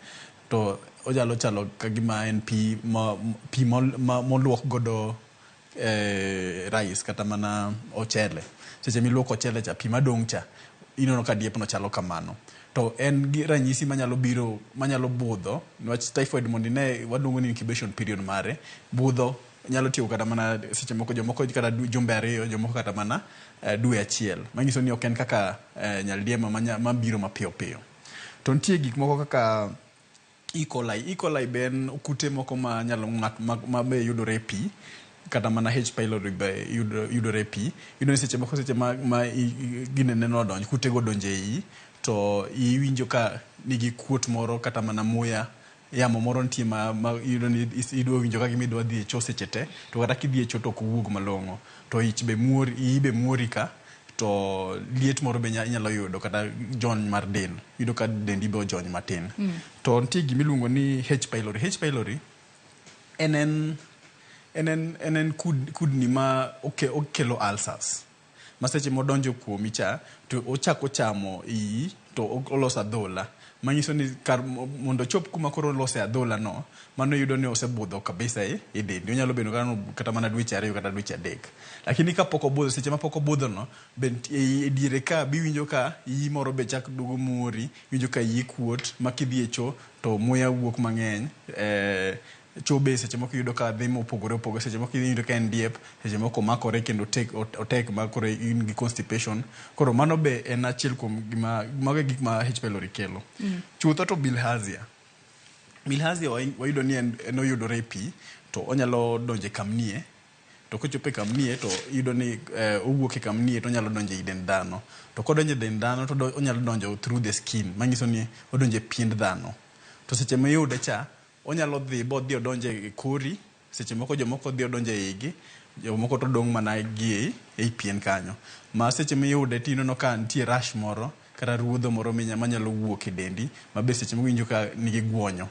To onyalo chalo kagima en pi moluok godo rice kata mana ochele. Seche miluoko ochele cha pi madong' cha inono ka diep no chalo kamano. To en gi ranyisi manyalo biro manyalo budho niwach typhoid mondo ne waluongo ni incubation period mare budho nyalo tiyo kata mana seche moko jomoko kata jumbe ariyo jomoko kata mana dwe achiel. Manyiso ni ok en kaka nyaldiema mabiro mapiyo piyo. To nitie gik moko kaka E. coli be en kute moko ma nyalo ma be yudore pi kata mana H. pylori be yudore pi. Yudo ni seche moko seche ma gineneno odonjo kute go donje iyi to iwinjo ka nigi kuot moro kata mana muya yamo moro nitie ma yudo ni idwa winjo ka gimidwa dhi e cho seche te to kata kidhi e cho to ok wuog malong'o to iyi be muori ka to liet moro be inyalo yudo kata jony mar del yudo ka dendi be ojony matin. To nitie gimiluongo ni H. pylori. H. pylori en kudni ma okelo ulcers ma seche modonjo kuomi cha to ochako chamo iyi to oloso adhola manyiso ni mondo chop kuma koro olose adhola no mano yudo ni osebudho kabisa e dendi. Onyalo bedo kata mana dweche 2 kata dweche 3, lakini ka pok obudho seche ma pok obudho no e diere ka biwinjo ka iyi moro be chak dugo muori, winjo ka iyi kuot ma kidhi e cho to muya wuok mang'eny. Chobe seche moko yudo ka dhi mopogore opogore, seche moko yudo ka en diep, seche moko makore kendo otek ma koro in gi constipation. Koro mano be en achiel kuom gik ma H. pylori kelo. Chutho to bilharzia wayudo ni en oyudore pi to onyalo donje kamnie to kochope kamnie to yudo ni owuok e kamnie to nyalo donjo e dend dhano. To kodonjo e dend dhano to onyalo donjo through the skin, manyiso ni odonjo e piend dhano. To seche ma yude cha onyalo dhi bodhi odonjo e kori, seche moko jomoko dhi odonjo e igi, jomoko to dong' mana gi e pien kanyo. Ma seche ma yude tineno ka nitie rash moro kata ruodho moro manyalo wuok e dendi, ma be seche moko winjo ka nigi guonyo.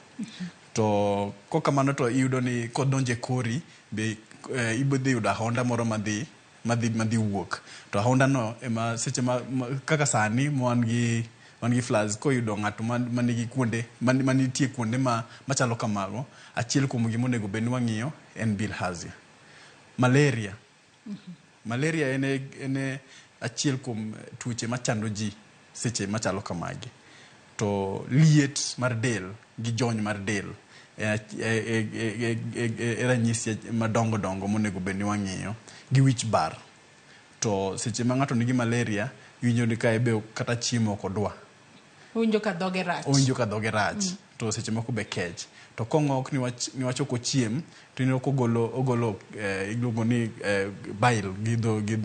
To kokamano to iyudo ni kodonjo e kori be ibodhi yudo ahonda moro madhi wuok. To ahonda no ema seche ma kaka sani wan gi floods, koyudo ng'ato manigi kuonde manitie kuonde machalo kamago, achiel kuom gima onego bed ni wang'iyo en bilharzia. Malaria en achiel kuom tuoche machando ji seche machalo kamagi. To liet mar del gi jony mar del e ranyisi madongo dongo monego bed ni wang'iyo, gi wich bar. To seche ma ng'ato nigi malaria, winjo ni kae be kata chiemo ok odwa, owinjo ka dhoge rach. To seche moko be kech. To kong'ok niwach ok ochiem, to ineno kogolo iluongo ni bile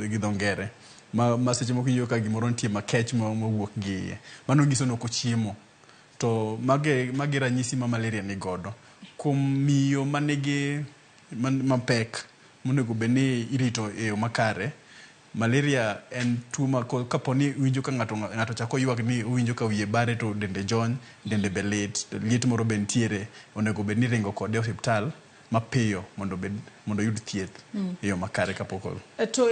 gi dho ngere. Ma seche moko injo ka gimoro nitie makech mawuok gi iye. Mano nyiso ni ok ochiemo. To magi ranyisi ma malaria ni godo. Kuom miyo manigi mapek monego bed ni irito e yo makare, malaria en tuo ma kaponi winjo ka ng'ato chako ywak ni winjo ka wiye bare to dende jony, dende be lit, liet moro be nitiere, onego bed ni ringo kode e osiptal mapiyo mondo yud thieth e yo makare kapok. To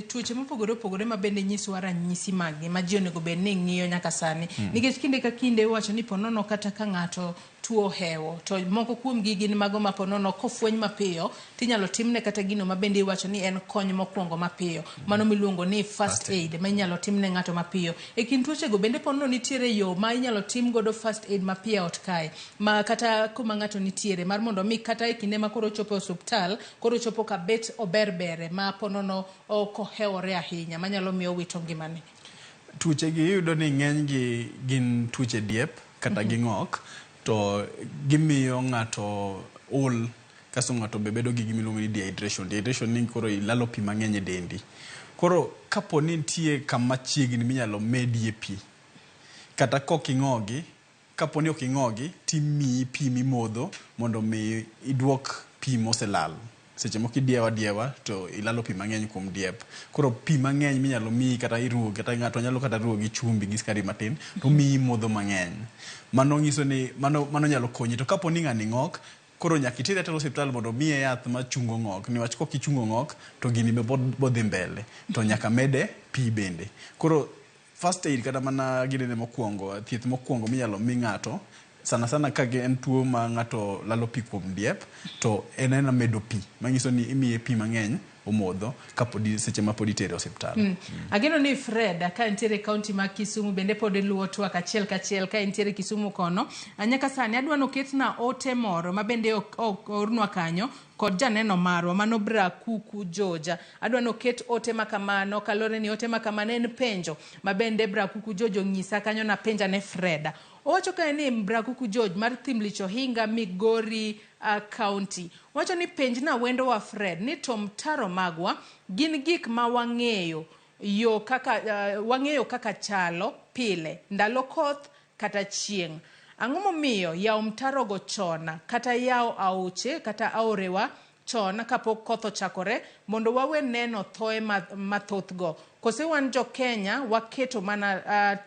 tuoche mopogore opogore ma bende nyisowa ranyisi magi ma ji onego bed ni ng'iyo nyaka sani, nikech kinde ka kinde iwacho ni ponono kata ka ng'ato tuo hewo, to moko kuom gi gin mago ma ponono kofweny mapiyo tinyalo timne kata gino ma bende iwacho ni en kony mokwongo mapiyo, mano miluongo ni first aid ma inyalo timne ng'ato mapiyo. E kind tuoche go bende ponono nitiere yo ma inyalo tim godo first aid mapiyo ot kae, ma kata kuma ng'ato nitiere mar mondo mi kata e kinde ma koro chopo osuptal, koro chopo ka bet oberbere ma ponono kohewore ahinya manyalo miyo wito ngimane. Tuoche gi iyudo ni ng'eny gi gin tuoche diep kata gi ng'ok, to gimiyo ng'ato ol, kaso ng'ato be bedo gi gimiluongo ni dehydration. Dehydration ni koro ilalo pi mang'eny e dendi. Koro kapo ni nitie kama chiegni minyalo medie pi, kata koking'ogi, kapo ni ok ing'ogi, timiyi pi mimodho mondo mi idwok pi moselal. Seche moko idiewa to ilalo pi mang'eny kuom diep. Koro pi mang'eny minyalo miyi kata iruwo, kata ng'ato nyalo kata ruwo gi chumbi gi skari matin, to miyi modho mang'eny. Mano nyiso ni mano nyalo konyi. To kapo ni ng'ani ng'ok, koro nyaka itere e osiptal mondo miye yath machungo ng'ok, niwach kokichungo ng'ok to gini be bodhi mbele, to nyaka mede pi bende. Koro first aid kata mana ginene mokwongo, thieth mokwongo minyalo mi ng'ato, sana ka en tuo ma ng'ato lalo pi kuom diep, to en medo pi, manyiso ni imiye pi mang'eny omodho kapodi seche ma pod itere osiptal. Ageno ni Fred ka nitiere kaunti ma Kisumu bende pod luwo twak achiel kachiel ka nitiere Kisumu kono. Anyaka sani adwa noketna ote moro ma bende ornwa kanyo kod janeno marwa mano Brakuku Joja. Adwa noket ote makamano kalore ni ote makamano en penjo ma bende Brakuku Jojo ng'isa kanyo na penja ne Freda. Owacho ka ni Brakuku George mar Thimlicho Hinga Migori County. Wacho ni penj na wendo wa Fred ni to mtaro magwa gin gik ma wang'eyo kaka chalo pile ndalo koth kata chieng'. Ang'o momiyo yaw mtaro go chona kata yaw auche kata aorewa chon kapok koth ochakore mondo wawe neno thoe mathoth go. Kose wan jo Kenya waketo mana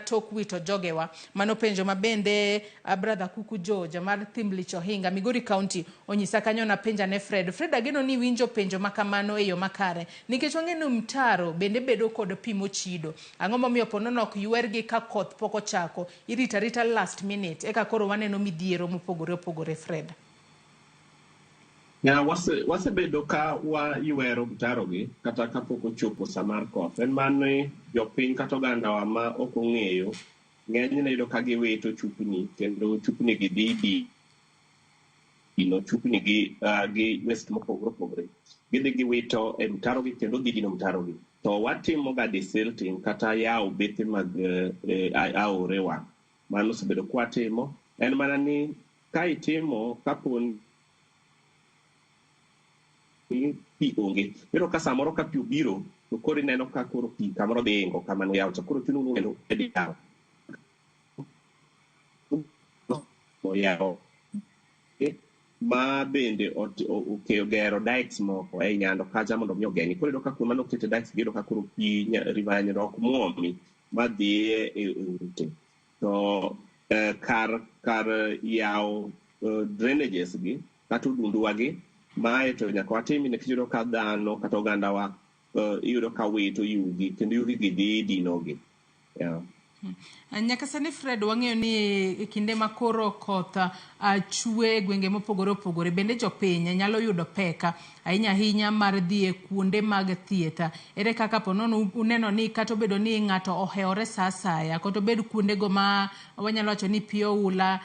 tok wito jogewa. Mano penjo mabende brother Kuku Joja mar Thimlicho Hinga Migori County onyisa kanyo na penja ne Fred. Fred ageno ni winjo penjo makamano e yo makare. Nikech wang'eno mtaro bende bedo kod pi mochido. Ang'o momiyo ponono ok ywergi ka koth pok ochako. Irita last minute eka koro waneno midhiero mopogore opogore Fred. Wasebedo ka waywero mtarogi kata kapok ochopo samar koth. En mano jopiny kata ogandawa ma ok ong'eyo ng'enyne iyudo ka giwito chupni, kendo chupni gi dhi chupni gi waste mopogore opogore. Gidhi giwito e mtarogi kendo gidino mtarogi. To watimo ga desilting kata yawo bethe mag aorewa. Mano osebedo kwatimo. En mana ni ka itimo kapon pi onge. Pero ka samoro ka pi obiro, to koro ineno ka koro pi kamoro dhingo kamano yawo to koro chuno ni edi yawo. Yawo. Ma bende ogero dikes moko e nyando kacha mondo mi ogeng'i. Koro iyudo ka kuma nokete dikes iyudo ka koro pi river nyando ok muomi ma dhi e ute. To kar yawo drainages gi kata odunduwa gi mae to nyaka watimi ne iyudo ka dhano kata oganda wa iyudo ka wito yugi kendo yugi gi dhi dinogi. Nyaka sani Fred wang'eyo ni kinde ma koro koth chwe gwenge mopogore opogore bende jopiny nyalo yudo peka ahinya mar dhi e kuonde mag thieth. Ere kaka ponono uneno ni kata obedo ni ng'ato ohewore sa asaya kata obed kuonde go ma wanyalo wacho ni pi oula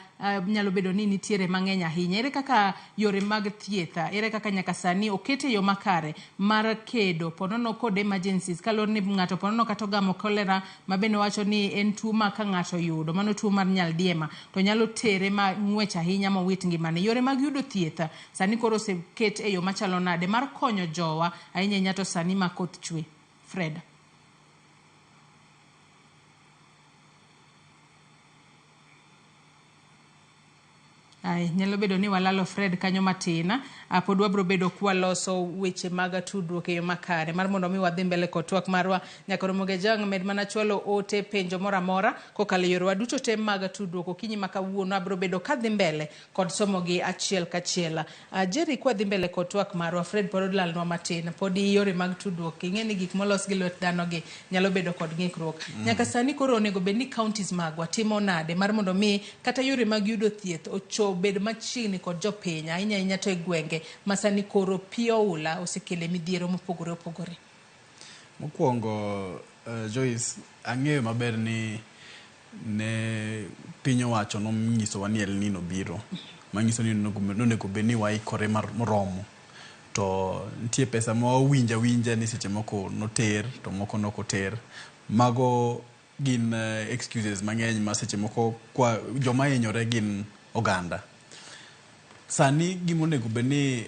nyalo bedo ni nitiere mang'eny ahinya. Ere kaka yore mag thieth, ere kaka nyaka sani okete yo makare mar kedo ponono kod emergencies kalor ni ng'ato ponono kata ogamo kolera ma bende wacho ni en tuo ma ka ng'ato yudo mano tuo mar nyaldiema to nyalo tere ma ng'wech ahinya ma wit ngimane. Yore mag yudo thieth sani koro oseket e yo machalo nade mar konyo jowa ahinya to sani ma koth chwe. Fred. Nyalo bedo ni walalo Fred kanyo matin. Pod wabro bedo kwaloso weche mag tudruok e yo makare mar mondo mi wadhi mbele kod twak marwa. Nyaka Ramogi Jang med mana chwalo ote penjo moro amora kokalo yore waduto te mag tudruok. Okinyi ma kawuono abro bedo kadhi mbele kod somogi achiel kachiel. Jerry kwa dhi mbele kod twak marwa Fred pod lalnwa matin. Pod yore mag tudruok ing'e ni gik molos gi lwet dhano gi nyalo bedo kod ng'ikruok. Nyaka sani koro onego bed ni counties magwa timo nade mar mondo mi kata yore mag yudo thieth bed machiegni kod jopiny ahinya to e gwenge masani koro pi oula osekele midhiero mopogore opogore. Mokwongo Joyce ang'eyo maber ni ne piny owacho nonyisowa ni El Nino biro manyiso ni nonego bed ni waikore moromo to nitie pesa ma winja ni seche moko noter to moko nokoter. Mago gin excuses mang'eny ma seche moko kwa joma hinyore gin oganda. Sani gimonego bed ni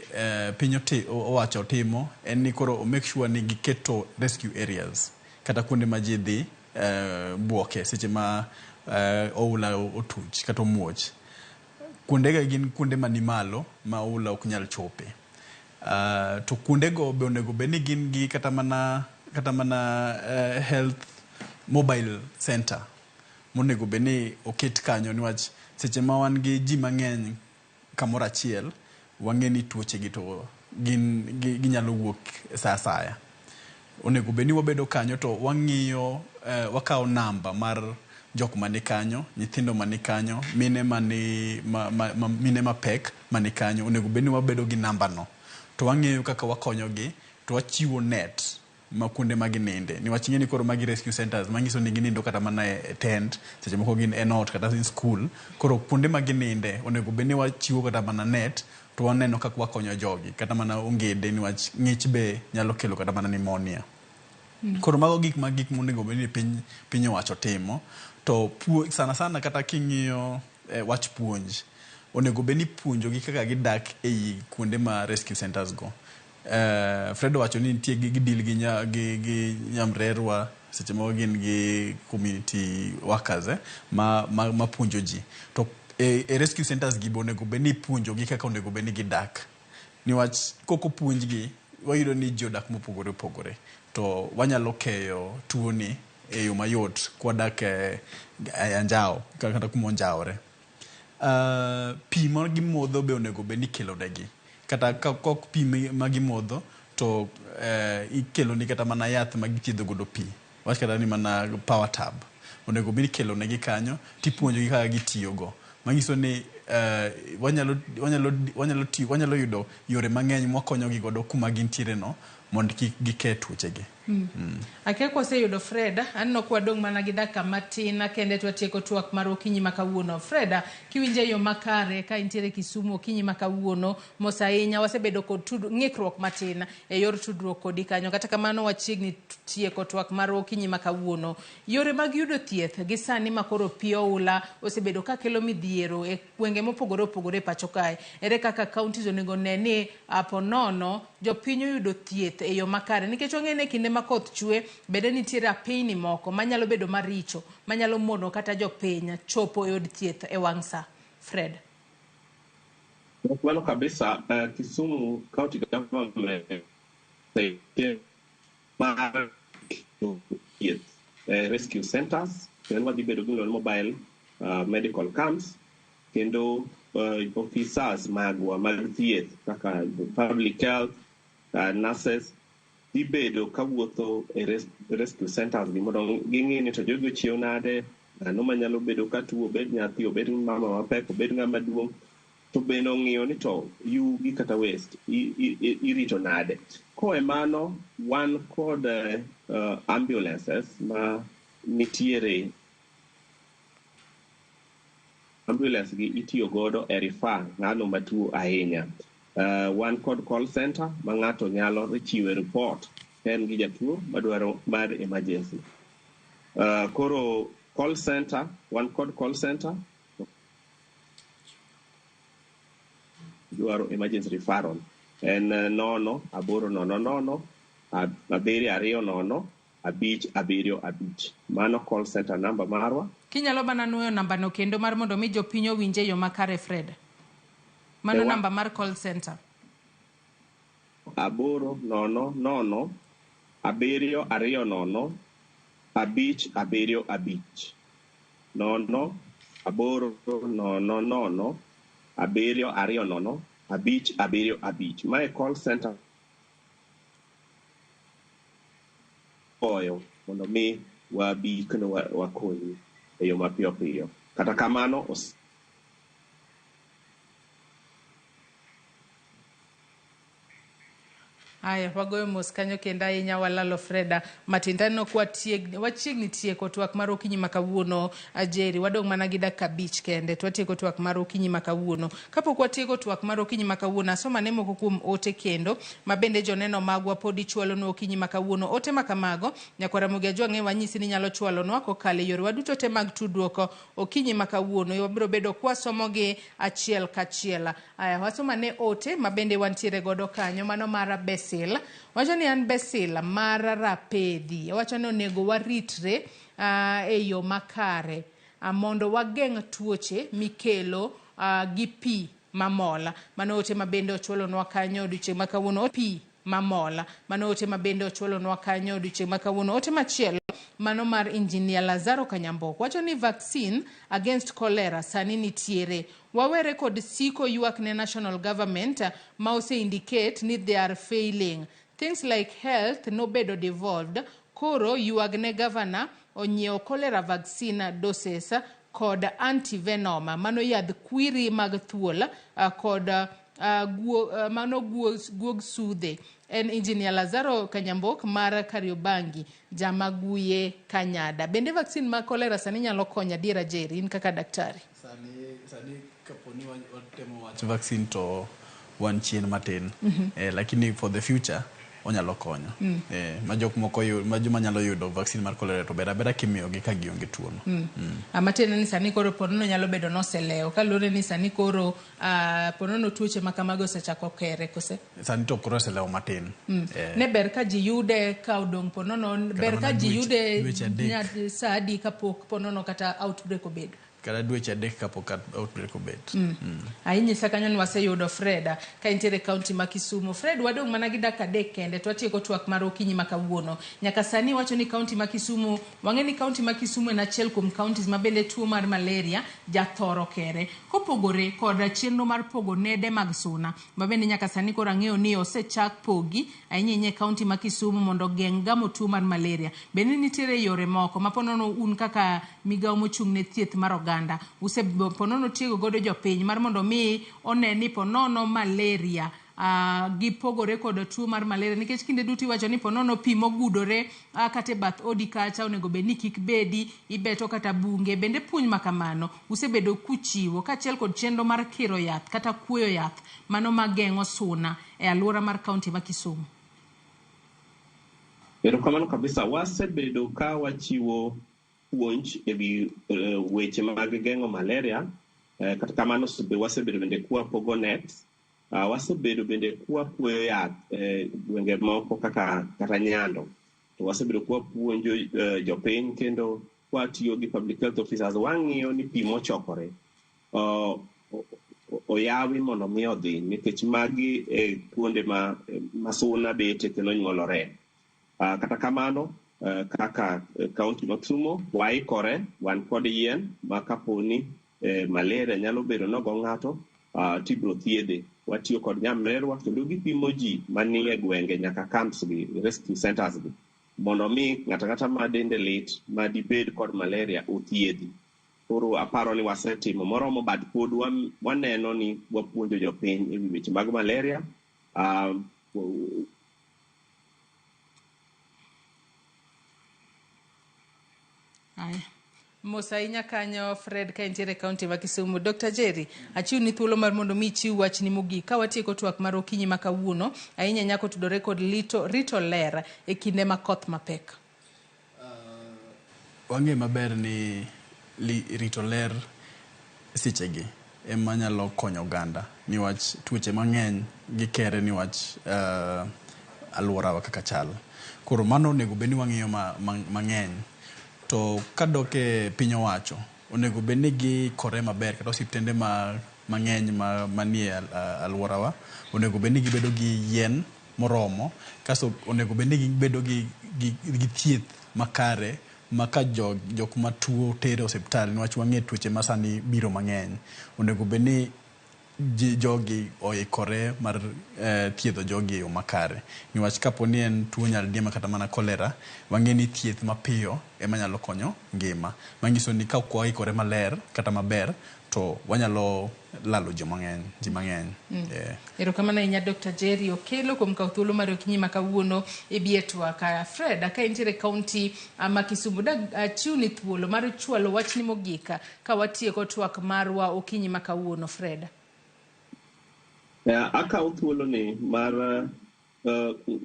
piny owacho timo en ni koro make sure ni giketo rescue areas kata kuonde ma ji dhi buoke seche ma oula otuch kata omuoch. Kuondega gin kuonde mani malo ma oula ok nyal chope. To kuondego be onego bed ni gin gi kata mana health mobile center monego bed ni oket kanyo niwach seche ma wan gi ji mang'eny kamoro achiel wang'e ni tuoche gi to ginyalo wuok sa asaya. Onego bed ni wabedo kanyo to wang'iyo wakawo namba mar jok mani kanyo, nyithindo mani kanyo, mine mapek mani kanyo. Onego bed ni wabedo gi namba no to wang'eyo kaka wakonyogi to wachiwo net ma kuonde ma gininde niwach ing'e ni koro magi rescue centers manyiso ni ginindo kata mana e tent seche moko gin e not kata in school. Koro kuonde ma gininde onego bed ni wachiwo kata mana net to waneno kaka wakonyo jogi kata mana ongede niwach ng'ich be nyalo kelo kata mana pneumonia. Koro mago gik monego bed ni piny owacho timo to sana kata king'iyo wach puonj onego bed ni puonjogi kaka gidak ei kuonde ma rescue centers go. Fred wacho ni nitie gi deal gi nyamrerwa seche moko gin gi community workers ma puonjo ji to e rescue centers gi onego bed ni puonjo gi kaka onego bed ni gidak niwach koko puonj gi wayudo ni ji odak mopogore opogore to wanyalo keyo tuo ni e yo mayot kwadak e anjao kata kuma onjaore. Pi ma gimodho be onego bed ni kelo negi kata kok pi ma gimodho to ikelo ni kata mana yath ma githiedho godo pi wach kata ni mana power tab onego bed ni kelo negi kanyo tipuonjo gi kaka gitiyogo manyiso ni wanyalo yudo yore mang'eny mwakonyo gi godo kuma gintiere no mondo kik gike tuoche gi. Ake kwa se yudo Freda, anno kwa dong mana gi dakika matin kende twatieko twak mar okinyi makawuono. Freda, kiwinje yo makare ka intiere Kisumu okinyi makawuono, mos ahinya wasebedo kod ng'ikruok matin e yor tudruok kodi kanyo. Kata kamano wachiegni tieko twak mar okinyi makawuono. Yore mag yudo thieth gi sani makoro pi oula osebedo ka kelo midhiero e gwenge mopogore opogore pacho kae. Ere kaka counties onego ne ni ponono jopiny yudo thieth e yo makare, nikech ong'ene kinde ma koth chwe bede nitiere apini moko manyalo bedo maricho manyalo mono kata jopiny chopo e od thieth e wang' sa. Fred. Bueno kabisa, Kisumu County Government rescue centers kendo wadhi bedo gi mobile medical camps kendo officers magwa mag thieth kaka public health nurses ibedo kawuotho e rescue centers gi mondo ging'e ni to jogo chiew nade, ng'ano manyalo bedo ka tuo, obed nyathi, obed mama mapek, obed ng'ama duong', to bende ong'iyo ni to yugi kata waste irito nade. Koe mano wan kod ambulances ma nitiere, ambulance gi itiyo godo e refer ng'ano matuo ahinya. Wan kod call center ma ng'ato nyalo chiwo report en gi jatuo madwaro mar emergency. Koro call center, wan kod call center dwaro emergency referral en 08080 mano call center number marwa. Kinyalo bana nuoyo namba no kendo mar mondo mi jopiny owinje yo makare Fred. Mano namba mar call center 800 720 575 800 720 575. My call center oyo mondo mi wabi kendo wakonyi e yo mapiyo piyo. Kata kamano Aya, wagoyo mos kanyo kenda ahinya walalo Freda matindano kwa wachiegni tieko twak mar okinyi makawuono Ajeri, wadong' mana gi dakika 5 kende twatieko twak mar okinyi makawuono. Kapok watieko twak mar okinyi makawuono, asoma ne moko kuom ote kendo mabende joneno magwa pod ichwalo no okinyi makawuono. Ote makamago nyakwa Ramogi ajwang'e wanyisi ni nyalo chwalo nwa kokalo yore waduto te mag tudruok okinyi makawuono. Wabiro bedo kwasomo gi achiel kachiel. Aya, wasoma ne ote mabende wantiere godo kanyo, mano mara Besil. Wacho ni an Besil mara rapedhi. Wacho ni onego waritre e yo makare mondo wageng' tuoche mikelo gi pi mamola. Mano ote mabende ochwalo nwa kanyo odiochieng' makawuono. Pi mamola. Mano ote mabende ochwalo nwa kanyo odiochieng' makawuono. Ote machielo mano mar Engineer Lazaro Kanyamboko. Wacho ni vaccine against cholera sani nitiere. Wawere kod siko yuak ne national government ma ose indicate ni they are failing. Things like health no bedo devolved. Koro yuag ne governor onyiewo cholera vaccine doses kod antivenom. Mano yadh kwiri mag thuol kod mano guog sudhe. En Engineer Lazaro Kanyambok mar Kariobangi, Jamaguye Kanyada. Bende vaccine ma cholera sani nyalo konya diera Jerry in kaka daktari. Sani kaponi watemo wach vaccine to wan chien matin. Lakini for the future onyalo konyo. Majok moko majuma nyalo yudo vaccine mar cholera to bera kimiyo gi ka gionge tuo no. Amatene ni sani koro ponono nyalo bedo noseleo. Kalore ni sani koro ponono tuoche makamago sechako kere kose. Sani to koro seleo matin. Ne ber ka ji yude ka odong ponono, ber ka ji yude saadi kapok ponono kata outbreak obedo. Kada dweche adek kapok outbreak obet. Ahinyisa kanyo ni waseyudo Freda ka intiere kaunti ma Kisumu. Fred, wadong' mana gi dakika 3 kende twatieko twak mar okinyi makawuono. Nyaka sani wacho ni kaunti ma Kisumu, wang'e ni kaunti ma Kisumu en achiel kuom counties ma bende tuo mar malaria jathoro kere. Kopogore kod chenro mar pogo nede mag suna, ma bende nyaka sani koro ang'eyo ni osechak pogi ahinya kaunti ma Kisumu mondo geng' gamo tuo mar malaria. Bende nitiere yore moko ma ponono un kaka migawo mochung' ne thieth mar oganda ponono tiego godo jopiny mar mondo mi one ni ponono malaria gipogore kod tuo mar malaria nikech kinde duto iwacho ni ponono pi mogudore kata bath odi kacha onego bed ni kik bedi, ibeto kata bunge. Bende puonj makamano usebedo kuchiwo kaachiel kod chenro mar kiro yath kata kuoyo yath mano mageng'o suna e alwora mar kaunti ma Kisumu. Erokamano kabisa, wasebedo ka wachiwo puonj ewi weche mag geng'o malaria. Kata kamano wasebedo bende kwapogo net, wasebedo bende kwapuoyo yath gwenge moko kaka kata Nyando. To wasebedo kwapuonjo jopiny kendo kwatiyo gi public health officers. Wang'iyo ni pi mochokore oyawi mondo mi odhi nikech magi kuonde ma suna bete kendo nyuolore. Kata kamano kaka kaunti ma Kisumu waikore, wan kod yien ma kaponi malaria nyalo bedo nogo ng'ato tibro thiedhe. Watiyo kod nyamrerwa kendo gipimo ji manie gwenge nyaka camps gi, rescue centers gi, mondo mi ng'ata ma dende lit ma dibed kod malaria othiedhi. Koro aparo ni wasetimo moromo, but pod waneno ni wapuonjo jopiny ewi weche mag malaria. Mosainya kanyo Fred ka entiere kaunti ma Kisumu. Dr. Jerry, achiu ni thuolo mar mondo mi chiu wach ni mogik ka watieko twak mar okinyi ma kawuono ahinya nyako tudore kod Rito ler e kinde ma koth mapek. Wang'e maber ni rito ler sechegi ema nyalo konyo oganda niwach tuoche mang'eny gikere niwach alworawa kaka chal. Koro mano onego bed ni wang'iyo mang'eny. To kadok e piny owacho onego bed ni gikore maber kata osiptende mang'eny manie alworawa onego bed ni gibedo gi yien moromo, kaso onego bed ni gibedo gi thieth makare ma ka jok matuo tere osiptal niwach wang'e tuoche masani biro mang'eny. Onego bed ni jogi oikore mar thiedho jogi e yo makare niwach kaponi en tuo nyaldiema kata mana kolera, wang'e ni thieth mapiyo ema nyalo konyo ngima, manyiso ni ka waikore maler kata maber to wanyalo lalo ji mang'eny. Erokamano ahinya Dr. Jerry Okello kuom kawo thuolo mar okinyi ma kawuono e bie twak. Fred, ka entiere kaunti ma Kisumu, achiu ni thuolo mar chwalo wach ni mogik ka watieko twak marwa okinyi ma kawuono. Fred, akawo thuolo ni mar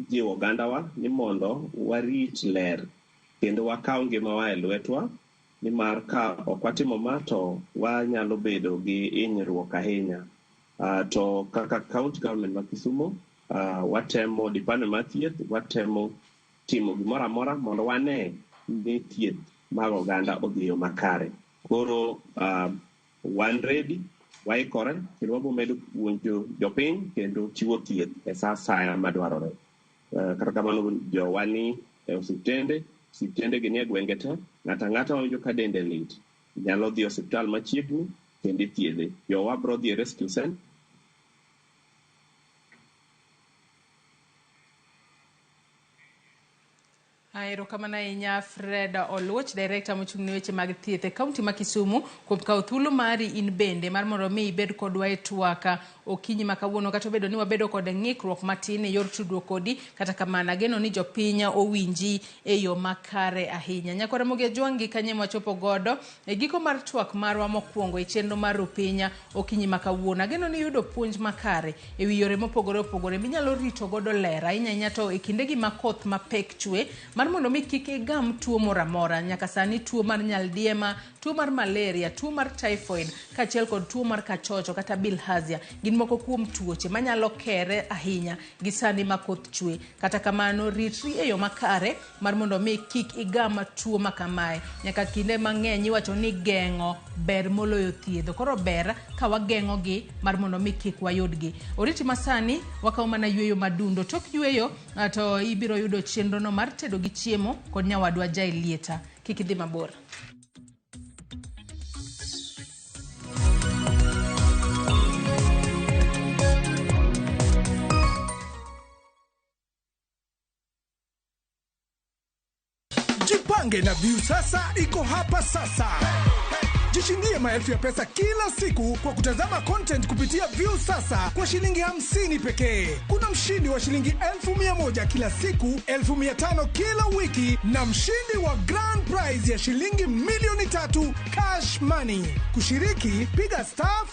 jiwo ogandawa ni mondo warit ler kendo wakaw ngimawa e lwetwa, nimar ka ok watimo ma to wanyalo bedo gi hinyruok ahinya. To kaka county government ma Kisumu watemo, department mar thieth watemo timo gimoro amora mondo wane ni thieth mag oganda odhi yo makare. Koro wan ready, waikore kendo wabo medo puonjo jopiny kendo chiwo thieth e sa asaya madwarore. Kata kamano jowani e osiptende gi nie gwenge te, ng'ata mawinjo ka dende lit nyalo dhi osiptal machiegni kendo ithiedhe. Jowa bro dhi e rescue center. Erokamano ahinya Fred Oluoch Dairekta mochung' ne weche mag thieth e kaunti ma Kisumu kuom kawo thuolo mari in bende mar mondo mi ibed kodwa e twak okinyi ma kawuono, kata obedo ni wabedo kod ng'ikruok matin e yor tudruok kodi, kata kamano ageno ni jopiny owinji e yo makare ahinya. Nyako Ramogi Ajwang'gi kanye mwachopo godo e giko mar twak marwa mokwongo e chenro mar opinya okinyi ma kawuono. Ageno ni yudo puonj makare e wi yore mopogore opogore minyalo rito godo ler ahinya to e kindegi ma koth mapek chwe, mar mondo mi kik igam tuo moramora. Nyaka sani tuo mar nyaldiema, tuo mar malaria, tuo mar typhoid kaachiel kod tuo mar kachocho kata bilharzia gin moko kuom tuoche manyalo kere ahinya gi sani ma koth chwe. Kata kamano ritri e yo makare mar mondo mi kik igam tuo makamae. Nyaka kinde mang'eny iwacho ni geng'o ber moloyo thiedho, koro ber ka wageng'o gi mar mondo mi kik wayudgi. Oriti masani wakawo mana yweyo madundo, tok yweyo to ibiro yudo chenro no mar tedo gi chiemo kod nyawadwa Jai Lieta. Kik idhi mabor. Jipange na View sasa iko hapa sasa. Jishindie maelfu ya pesa kila siku kwa kutazama content kupitia View sasa kwa shilingi 50 pekee. Kuna mshindi wa shilingi 1,100 kila siku, 1,500 kila wiki na mshindi wa grand prize ya shilingi milioni 3 cash money. Kushiriki, piga star